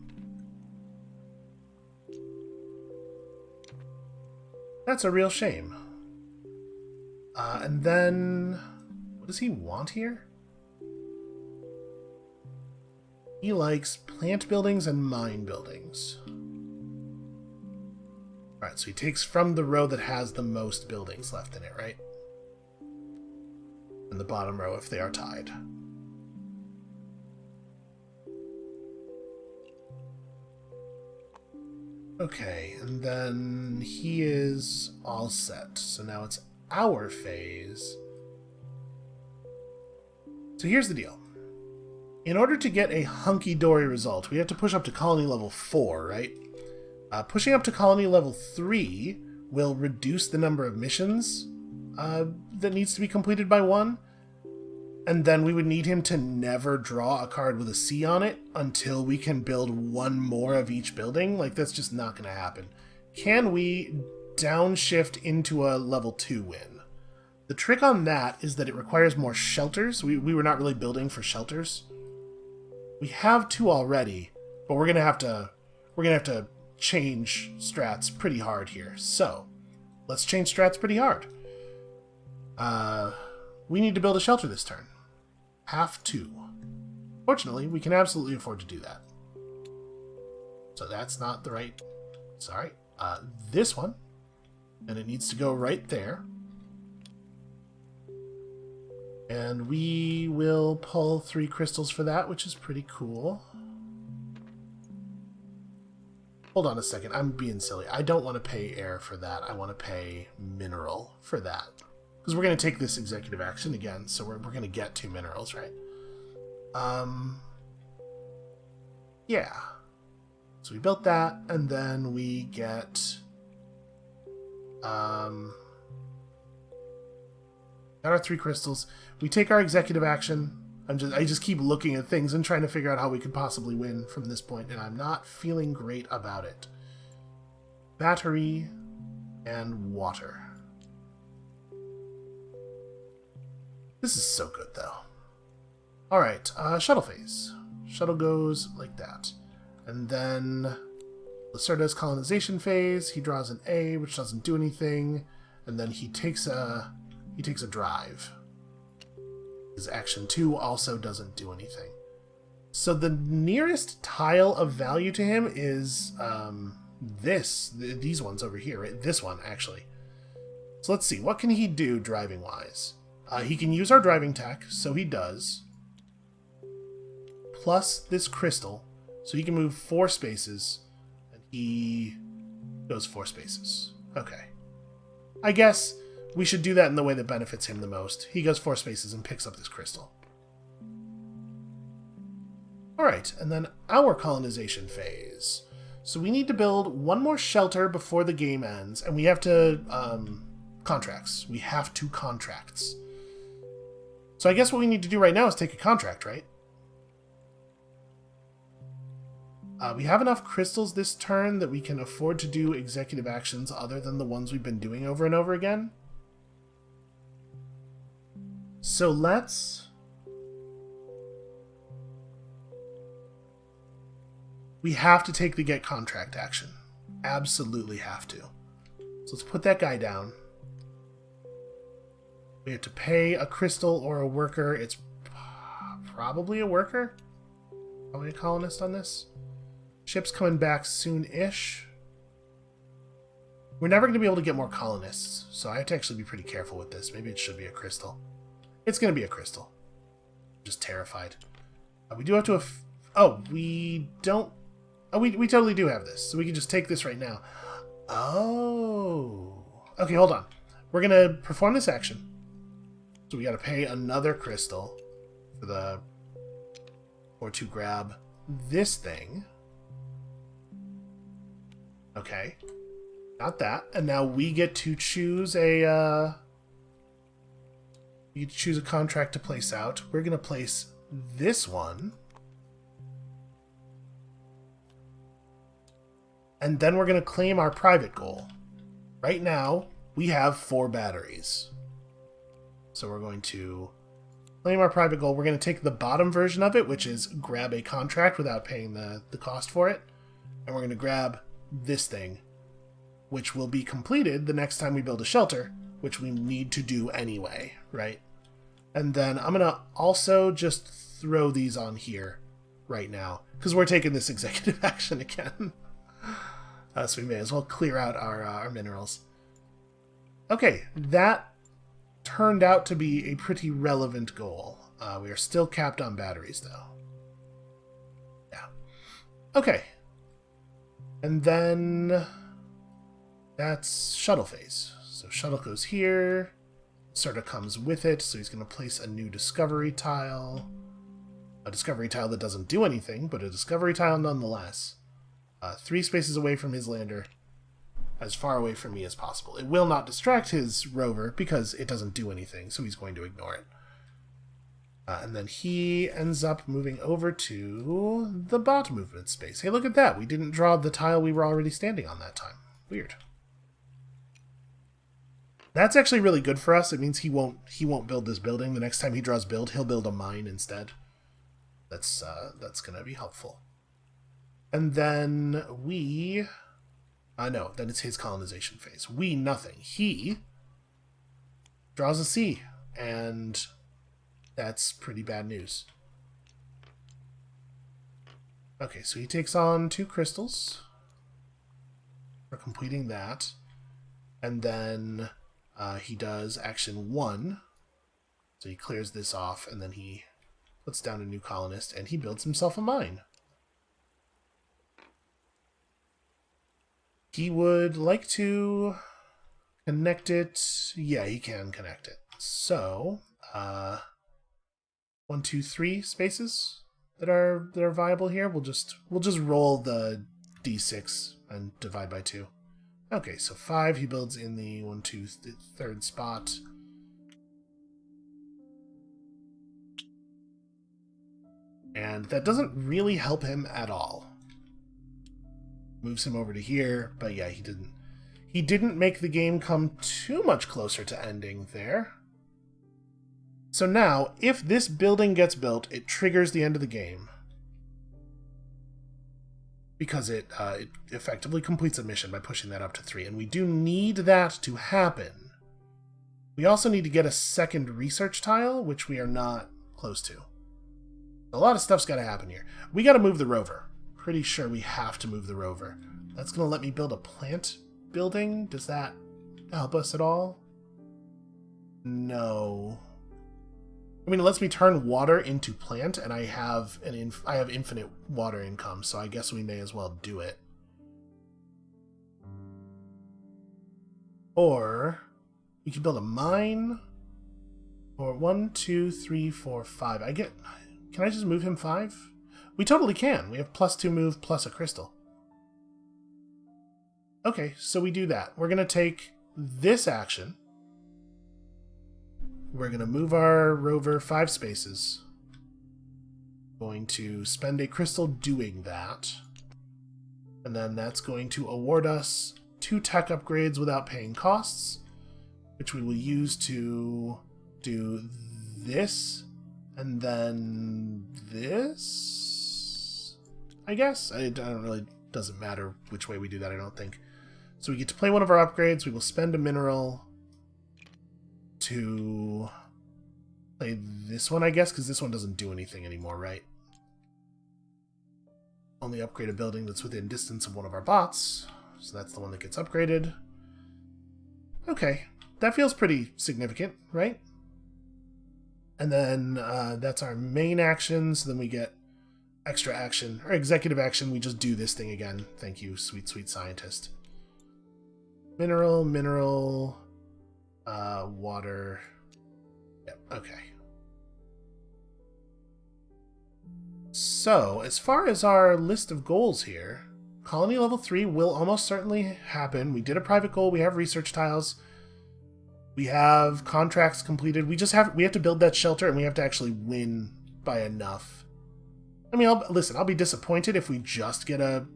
That's a real shame. And then, what does he want here? He likes plant buildings and mine buildings. Alright, so he takes from the row that has the most buildings left in it, right? And the bottom row if they are tied. Okay, and then he is all set. So now it's our phase. So here's the deal. In order to get a Hunky Dory result, we have to push up to colony level 4, right? Pushing up to colony level 3 will reduce the number of missions that needs to be completed by 1. And then we would need him to never draw a card with a C on it until we can build 1 more of each building. Like, that's just not going to happen. Can we downshift into a level 2 win? The trick on that is that it requires more shelters. We were not really building for shelters. We have 2 already, but we're gonna have to change strats pretty hard here. So let's change strats pretty hard. We need to build a shelter this turn. Have to. Fortunately, we can absolutely afford to do that. So that's not the right... Sorry. This one. And it needs to go right there. And we will pull 3 crystals for that, which is pretty cool. Hold on a second. I'm being silly. I don't want to pay air for that. I want to pay mineral for that. Because we're going to take this executive action again, so we're going to get 2 minerals, right? Yeah. So we built that, and then we get... got our 3 crystals. We take our executive action. I just keep looking at things and trying to figure out how we could possibly win from this point, and I'm not feeling great about it. Battery and water. This is so good, though. Alright, shuttle phase. Shuttle goes like that. And then Lacerda's colonization phase. He draws an A, which doesn't do anything. And then he takes a drive. His action 2 also doesn't do anything. So the nearest tile of value to him is these ones over here. Right? This one, actually. So let's see. What can he do driving-wise? He can use our driving tech, so he does. Plus this crystal. So he can move 4 spaces. And he goes 4 spaces. Okay. I guess we should do that in the way that benefits him the most. He goes 4 spaces and picks up this crystal. Alright, and then our colonization phase. So we need to build 1 more shelter before the game ends, and we have to... contracts. We have 2 contracts. So I guess what we need to do right now is take a contract, right? We have enough crystals this turn that we can afford to do executive actions other than the ones we've been doing over and over again. So let's... We have to take the get contract action. Absolutely have to. So let's put that guy down. We have to pay a crystal or a worker. It's probably a worker. Probably a colonist on this. Ship's coming back soon-ish. We're never going to be able to get more colonists, so I have to actually be pretty careful with this. Maybe it should be a crystal. It's going to be a crystal. I'm just terrified. We do have to... Oh, we don't... Oh, we totally do have this, so we can just take this right now. Oh. Okay, hold on. We're going to perform this action. So we got to pay another crystal for the... Or to grab this thing. Okay. Got that. And now we get to choose a... You get to choose a contract to place out. We're going to place this one. And then we're going to claim our private goal. Right now, we have 4 batteries. So we're going to claim our private goal. We're going to take the bottom version of it, which is grab a contract without paying the cost for it. And we're going to grab this thing, which will be completed the next time we build a shelter, which we need to do anyway, right? And then I'm going to also just throw these on here right now, because we're taking this executive action again. So we may as well clear out our minerals. Okay, that turned out to be a pretty relevant goal. We are still capped on batteries, though. Yeah. Okay. And then that's shuttle phase. So shuttle goes here. Sort of comes with it, so he's going to place a new discovery tile. A discovery tile that doesn't do anything, but a discovery tile nonetheless. 3 spaces away from his lander, as far away from me as possible. It will not distract his rover because it doesn't do anything, so he's going to ignore it. And then he ends up moving over to the bot movement space. Hey, look at that! We didn't draw the tile we were already standing on that time. Weird. That's actually really good for us. It means he won't build this building. The next time he draws build, he'll build a mine instead. That's going to be helpful. And then we... no, then it's his colonization phase. We, nothing. He draws a C, and that's pretty bad news. Okay, so he takes on 2 crystals for completing that. And then he does action 1. So he clears this off, and then he puts down a new colonist, and he builds himself a mine. He would like to connect it. Yeah, he can connect it. So, 1, 2, 3 spaces that are viable here. We'll just roll the d6 and divide by 2. Okay, so 5 he builds in the 1, 2, 3rd spot. And that doesn't really help him at all. Moves him over to here, but yeah, he didn't make the game come too much closer to ending there. So now, if this building gets built, it triggers the end of the game. Because it effectively completes a mission by pushing that up to 3, and we do need that to happen. We also need to get a second research tile, which we are not close to. A lot of stuff's got to happen here. We got to move the rover. Pretty sure we have to move the rover. That's going to let me build a plant building. Does that help us at all? No. I mean, it lets me turn water into plant, and I have infinite water income, so I guess we may as well do it. Or we could build a mine. Or 1, 2, 3, 4, 5. Can I just move him 5? We totally can. We have +2 move plus a crystal. Okay, so we do that. We're going to take this action. We're going to move our rover 5 spaces. Going to spend a crystal doing that. And then that's going to award us 2 tech upgrades without paying costs, which we will use to do this, and then this, I guess? Doesn't matter which way we do that, I don't think. So we get to play one of our upgrades. We will spend a mineral to play this one, I guess, because this one doesn't do anything anymore, right? Only upgrade a building that's within distance of one of our bots. So that's the one that gets upgraded. Okay, that feels pretty significant, right? And then that's our main action, so then we get extra action, or executive action, we just do this thing again. Thank you, sweet, sweet scientist. Mineral, water. Yep, okay. So, as far as our list of goals here, Colony Level 3 will almost certainly happen. We did a private goal, we have research tiles, we have contracts completed. We have to build that shelter, and we have to actually win by enough. I mean, I'll be disappointed if we just get a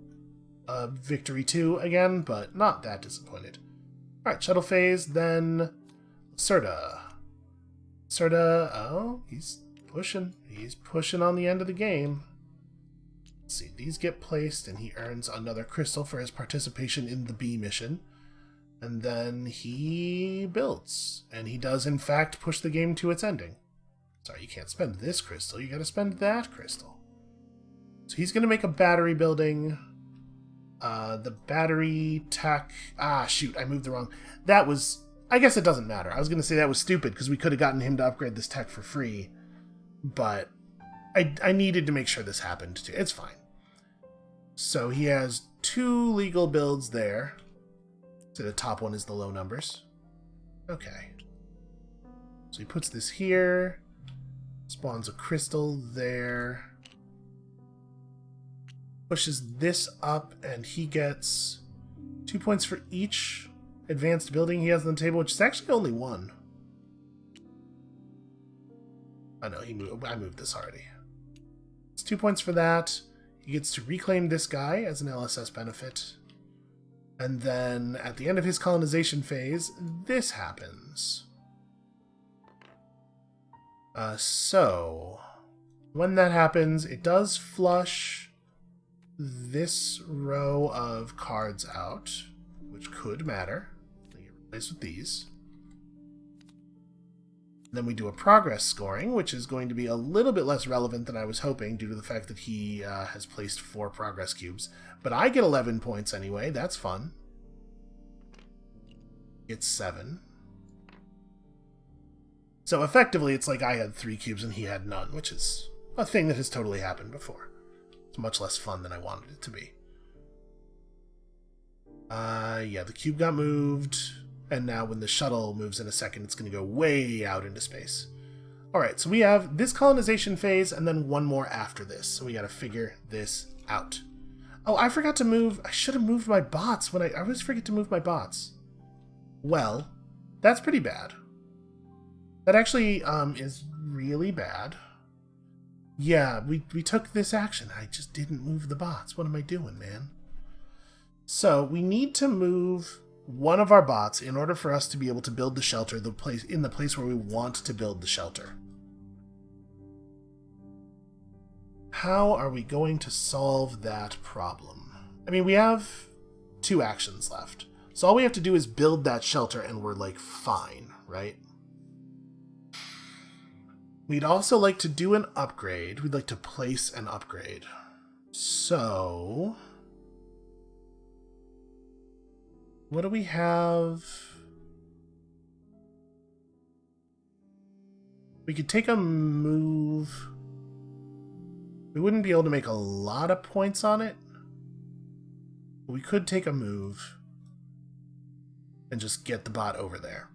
victory 2 again, but not that disappointed. Alright, shuttle phase, then Serta. Oh, he's pushing. He's pushing on the end of the game. Let's see, these get placed, and he earns another crystal for his participation in the B mission. And then he builds. And he does, in fact, push the game to its ending. Sorry, you can't spend this crystal. You gotta spend that crystal. So he's gonna make a battery building. The battery tech... Ah, shoot, I moved the wrong... That was... I guess it doesn't matter. I was gonna say that was stupid, because we could have gotten him to upgrade this tech for free. But I needed to make sure this happened, too. It's fine. So he has 2 legal builds there. So the top one is the low numbers. Okay. So he puts this here. Spawns a crystal there. Pushes this up, and he gets 2 points for each advanced building he has on the table, which is actually only 1. I know, I moved this already. It's 2 points for that. He gets to reclaim this guy as an LSS benefit. And then, at the end of his colonization phase, this happens. So, when that happens, it does flush this row of cards out, which could matter. They get replaced with these. Then we do a progress scoring, which is going to be a little bit less relevant than I was hoping due to the fact that he has placed 4 progress cubes. But I get 11 points anyway. That's fun. It's 7. So effectively, it's like I had 3 cubes and he had none, which is a thing that has totally happened before. It's much less fun than I wanted it to be. Yeah, the cube got moved. And now when the shuttle moves in a second, it's going to go way out into space. Alright, so we have this colonization phase and then one more after this. So we got to figure this out. Oh, I forgot to move. I should have moved my bots when I always forget to move my bots. Well, that's pretty bad. That actually is really bad. Yeah, we took this action. I just didn't move the bots. What am I doing, man? So we need to move one of our bots in order for us to be able to build the shelter in the place where we want to build the shelter. How are we going to solve that problem? I mean, we have 2 actions left. So all we have to do is build that shelter and we're like fine, right? We'd also like to do an upgrade. We'd like to place an upgrade. So what do we have? We could take a move. We wouldn't be able to make a lot of points on it. But we could take a move and just get the bot over there.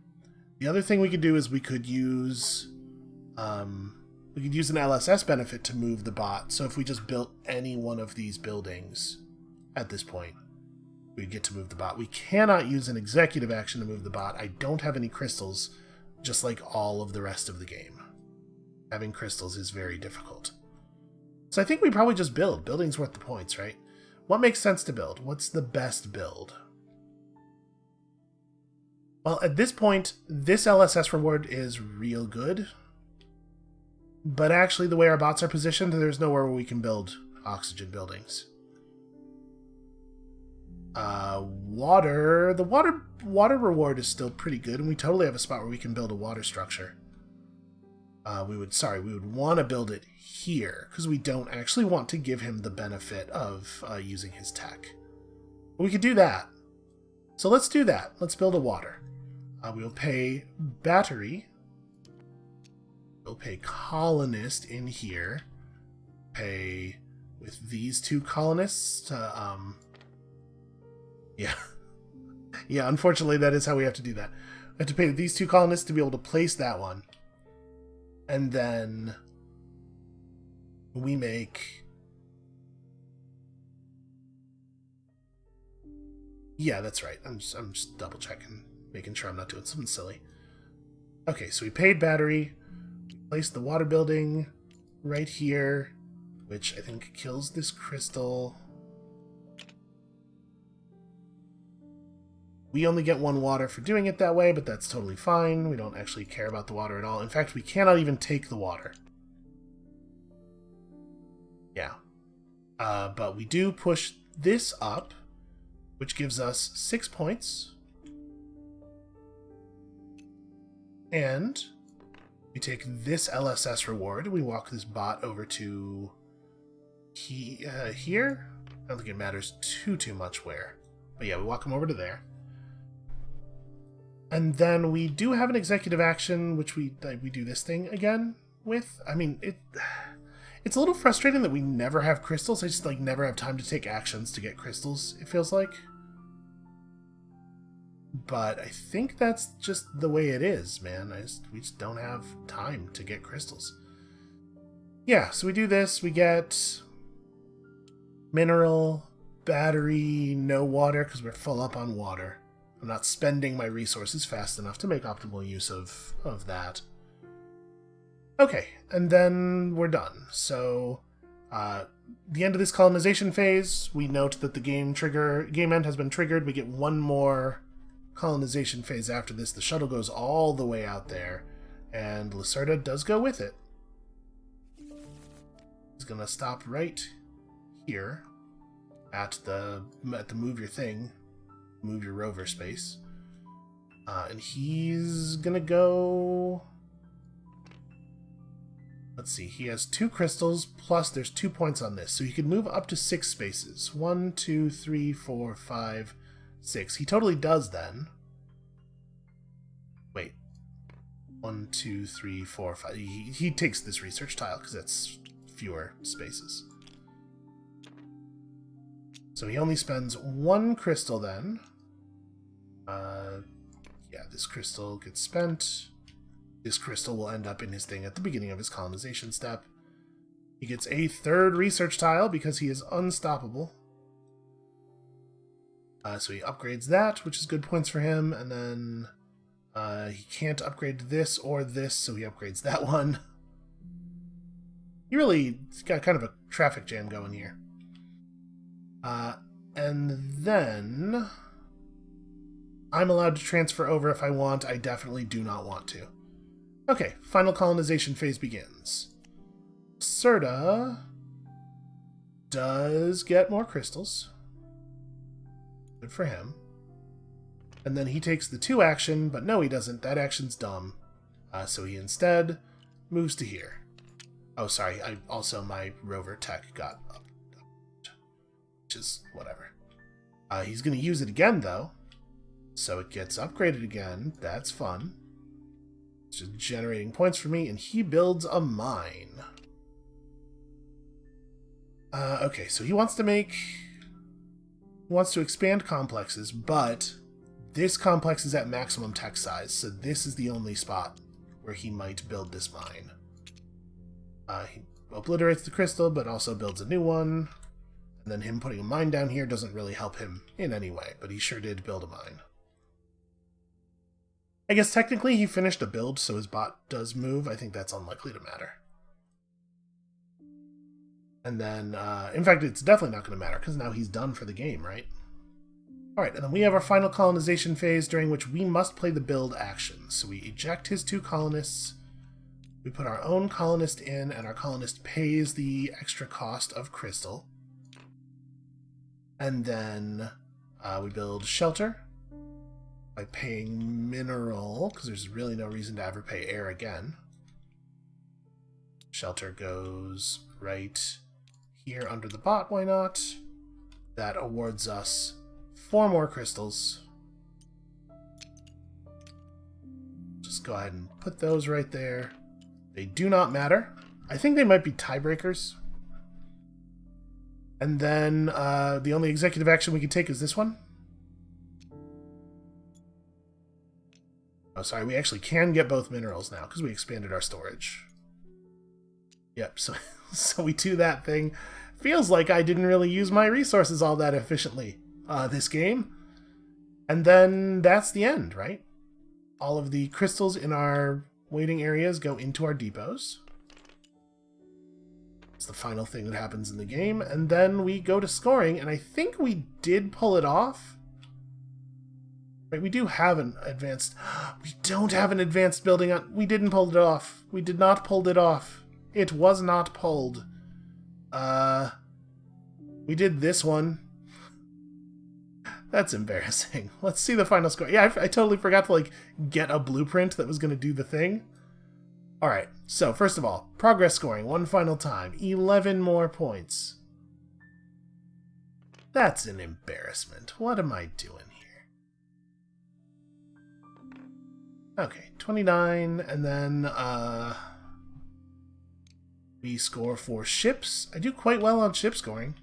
The other thing we could do is we could use an LSS benefit to move the bot. So if we just built any one of these buildings at this point, we'd get to move the bot. We cannot use an executive action to move the bot. I don't have any crystals, just like all of the rest of the game. Having crystals is very difficult. So I think we probably just build. Building's worth the points, right? What makes sense to build? What's the best build? Well, at this point, this LSS reward is real good. But actually, the way our bots are positioned, there's nowhere where we can build oxygen buildings. Water. The water reward is still pretty good, and we totally have a spot where we can build a water structure. We would want to build it here, because we don't actually want to give him the benefit of using his tech. But we could do that. So let's do that. Let's build a water. We'll pay battery. We'll pay colonist in here. Pay with these two colonists to, yeah. Yeah, unfortunately that is how we have to do that. We have to pay these two colonists to be able to place that one. And then we make... Yeah, that's right. I'm just double checking, making sure I'm not doing something silly. Okay, so we paid battery. We placed the water building right here, which I think kills this crystal. We only get one water for doing it that way, but that's totally fine. We don't actually care about the water at all. In fact, we cannot even take the water. Yeah. But we do push this up, which gives us 6 points. And we take this LSS reward. We walk this bot over to here. I don't think it matters too much where. But yeah, we walk him over to there. And then we do have an executive action, which we do this thing again with. I mean, it's a little frustrating that we never have crystals. I just never have time to take actions to get crystals, it feels like. But I think that's just the way it is, man. We just don't have time to get crystals. Yeah, so we do this. We get mineral, battery, no water, because we're full up on water. I'm not spending my resources fast enough to make optimal use of that. Okay, and then we're done. So, the end of this colonization phase, we note that the game end has been triggered. We get one more colonization phase after this. The shuttle goes all the way out there, and Lacerda does go with it. He's gonna stop right here at the move your thing. Move your rover space. And he's gonna go... Let's see, he has 2 crystals, plus there's 2 points on this, so he can move up to 6 spaces. 1, 2, 3, 4, 5, 6. He totally does then. Wait. 1, 2, 3, 4, 5. He takes this research tile, because that's fewer spaces. So he only spends 1 crystal then. Yeah, this crystal gets spent. This crystal will end up in his thing at the beginning of his colonization step. He gets a 3rd research tile because he is unstoppable. So he upgrades that, which is good points for him, and then he can't upgrade this or this, so he upgrades that one. He really got kind of a traffic jam going here. And then I'm allowed to transfer over if I want. I definitely do not want to. Okay, final colonization phase begins. Serta does get more crystals. Good for him. And then he takes the 2 action, but no, he doesn't. That action's dumb. So he instead moves to here. Oh, sorry. My rover tech got up. Which is whatever. He's going to use it again, though. So it gets upgraded again. That's fun. It's just generating points for me, and he builds a mine. Okay, so he wants to expand complexes, but this complex is at maximum tech size, so this is the only spot where he might build this mine. He obliterates the crystal, but also builds a new one. And then him putting a mine down here doesn't really help him in any way, but he sure did build a mine. I guess technically he finished a build, so his bot does move. I think that's unlikely to matter. And then, in fact, it's definitely not going to matter, because now he's done for the game, right? Alright, and then we have our final colonization phase, during which we must play the build action. So we eject his 2 colonists, we put our own colonist in, and our colonist pays the extra cost of crystal. And then We build shelter by paying mineral, because there's really no reason to ever pay air again. Shelter goes right here under the bot, why not? That awards us 4 more crystals. Just go ahead and put those right there. They do not matter. I think they might be tiebreakers. And then the only executive action we can take is this one. Oh, sorry, we actually can get both minerals now because we expanded our storage. Yep, so we do that thing. Feels like I didn't really use my resources all that efficiently this game. And then that's the end, right? All of the crystals in our waiting areas go into our depots. It's the final thing that happens in the game. And then we go to scoring, and I think we did pull it off. Right, we do have an advanced... We don't have an advanced building on... We didn't pull it off. We did not pull it off. It was not pulled. We did this one. That's embarrassing. Let's see the final score. Yeah, I totally forgot to, like, get a blueprint that was going to do the thing. Alright, so first of all, progress scoring, one final time. 11 more points. That's an embarrassment. What am I doing here? Okay, 29, and then, we score for ships. I do quite well on ship scoring.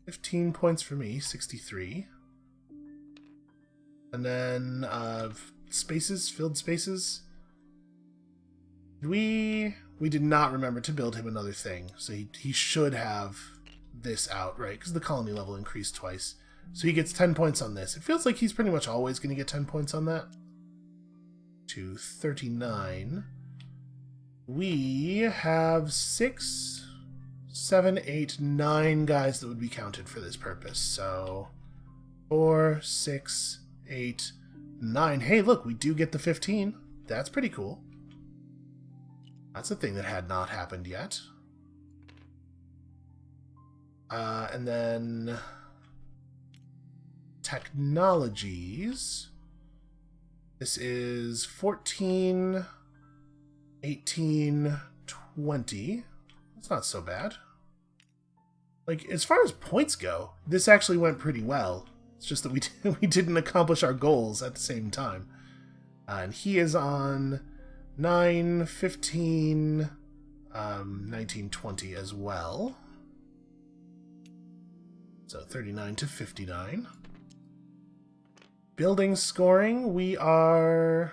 15 points for me, 63. And then, spaces, filled spaces. We did not remember to build him another thing, so he should have this out, right? Because the colony level increased twice. So he gets 10 points on this. It feels like he's pretty much always going to get 10 points on that. To 39. We have 6, 7, 8, 9 guys that would be counted for this purpose. So 4, 6, 8, 9. Hey, look, we do get the 15. That's pretty cool. That's a thing that had not happened yet. And then technologies. This is 14, 18, 20. That's not so bad. Like, as far as points go, this actually went pretty well. It's just that we didn't accomplish our goals at the same time. And he is on 9, 15, 19, 20 as well. So 39 to 59. Building scoring, we are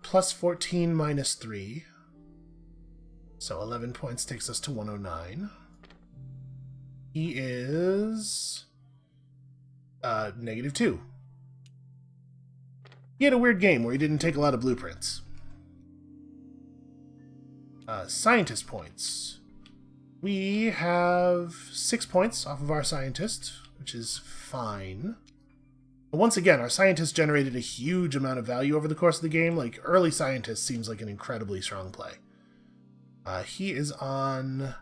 plus 14 minus 3. So 11 points takes us to 109. He is negative 2. He had a weird game where he didn't take a lot of blueprints. Scientist points. We have 6 points off of our scientist, which is fine. But once again, our scientist generated a huge amount of value over the course of the game. Like, early scientist seems like an incredibly strong play. He is on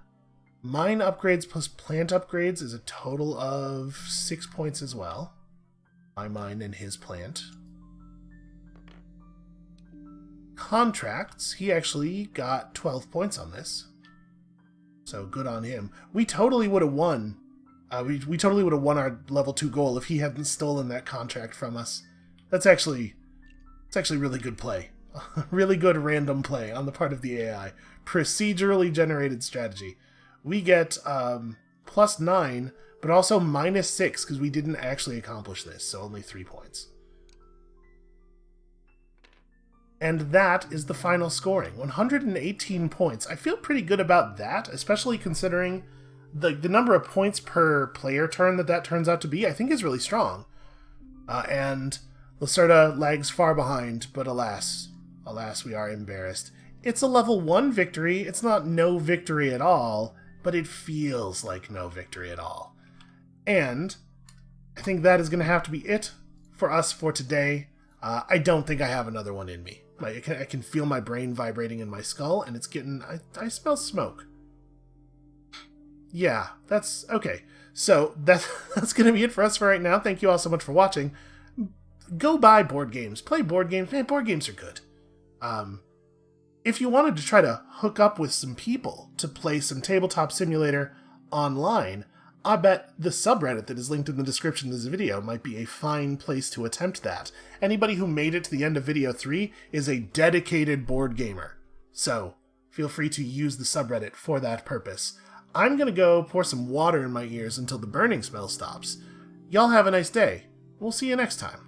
mine upgrades plus plant upgrades is a total of 6 points as well. My mine and his plant. Contracts, he actually got 12 points on this. So good on him. We totally would have won. We totally would have won our level 2 goal if he hadn't stolen that contract from us. It's actually really good play. Really good random play on the part of the AI. Procedurally generated strategy. We get plus 9, but also minus 6 because we didn't actually accomplish this, so only 3 points. And that is the final scoring. 118 points. I feel pretty good about that, especially considering the number of points per player turn that turns out to be, I think is really strong. And Lacerda lags far behind, but alas, we are embarrassed. It's a level 1 victory. It's not no victory at all, but it feels like no victory at all. And I think that is going to have to be it for us for today. I don't think I have another one in me. I can feel my brain vibrating in my skull, and it's getting... I smell smoke. Yeah, that's... Okay. So that's going to be it for us for right now. Thank you all so much for watching. Go buy board games. Play board games. Man, board games are good. If you wanted to try to hook up with some people to play some Tabletop Simulator online, I bet the subreddit that is linked in the description of this video might be a fine place to attempt that. Anybody who made it to the end of video 3 is a dedicated board gamer. So, feel free to use the subreddit for that purpose. I'm gonna go pour some water in my ears until the burning smell stops. Y'all have a nice day. We'll see you next time.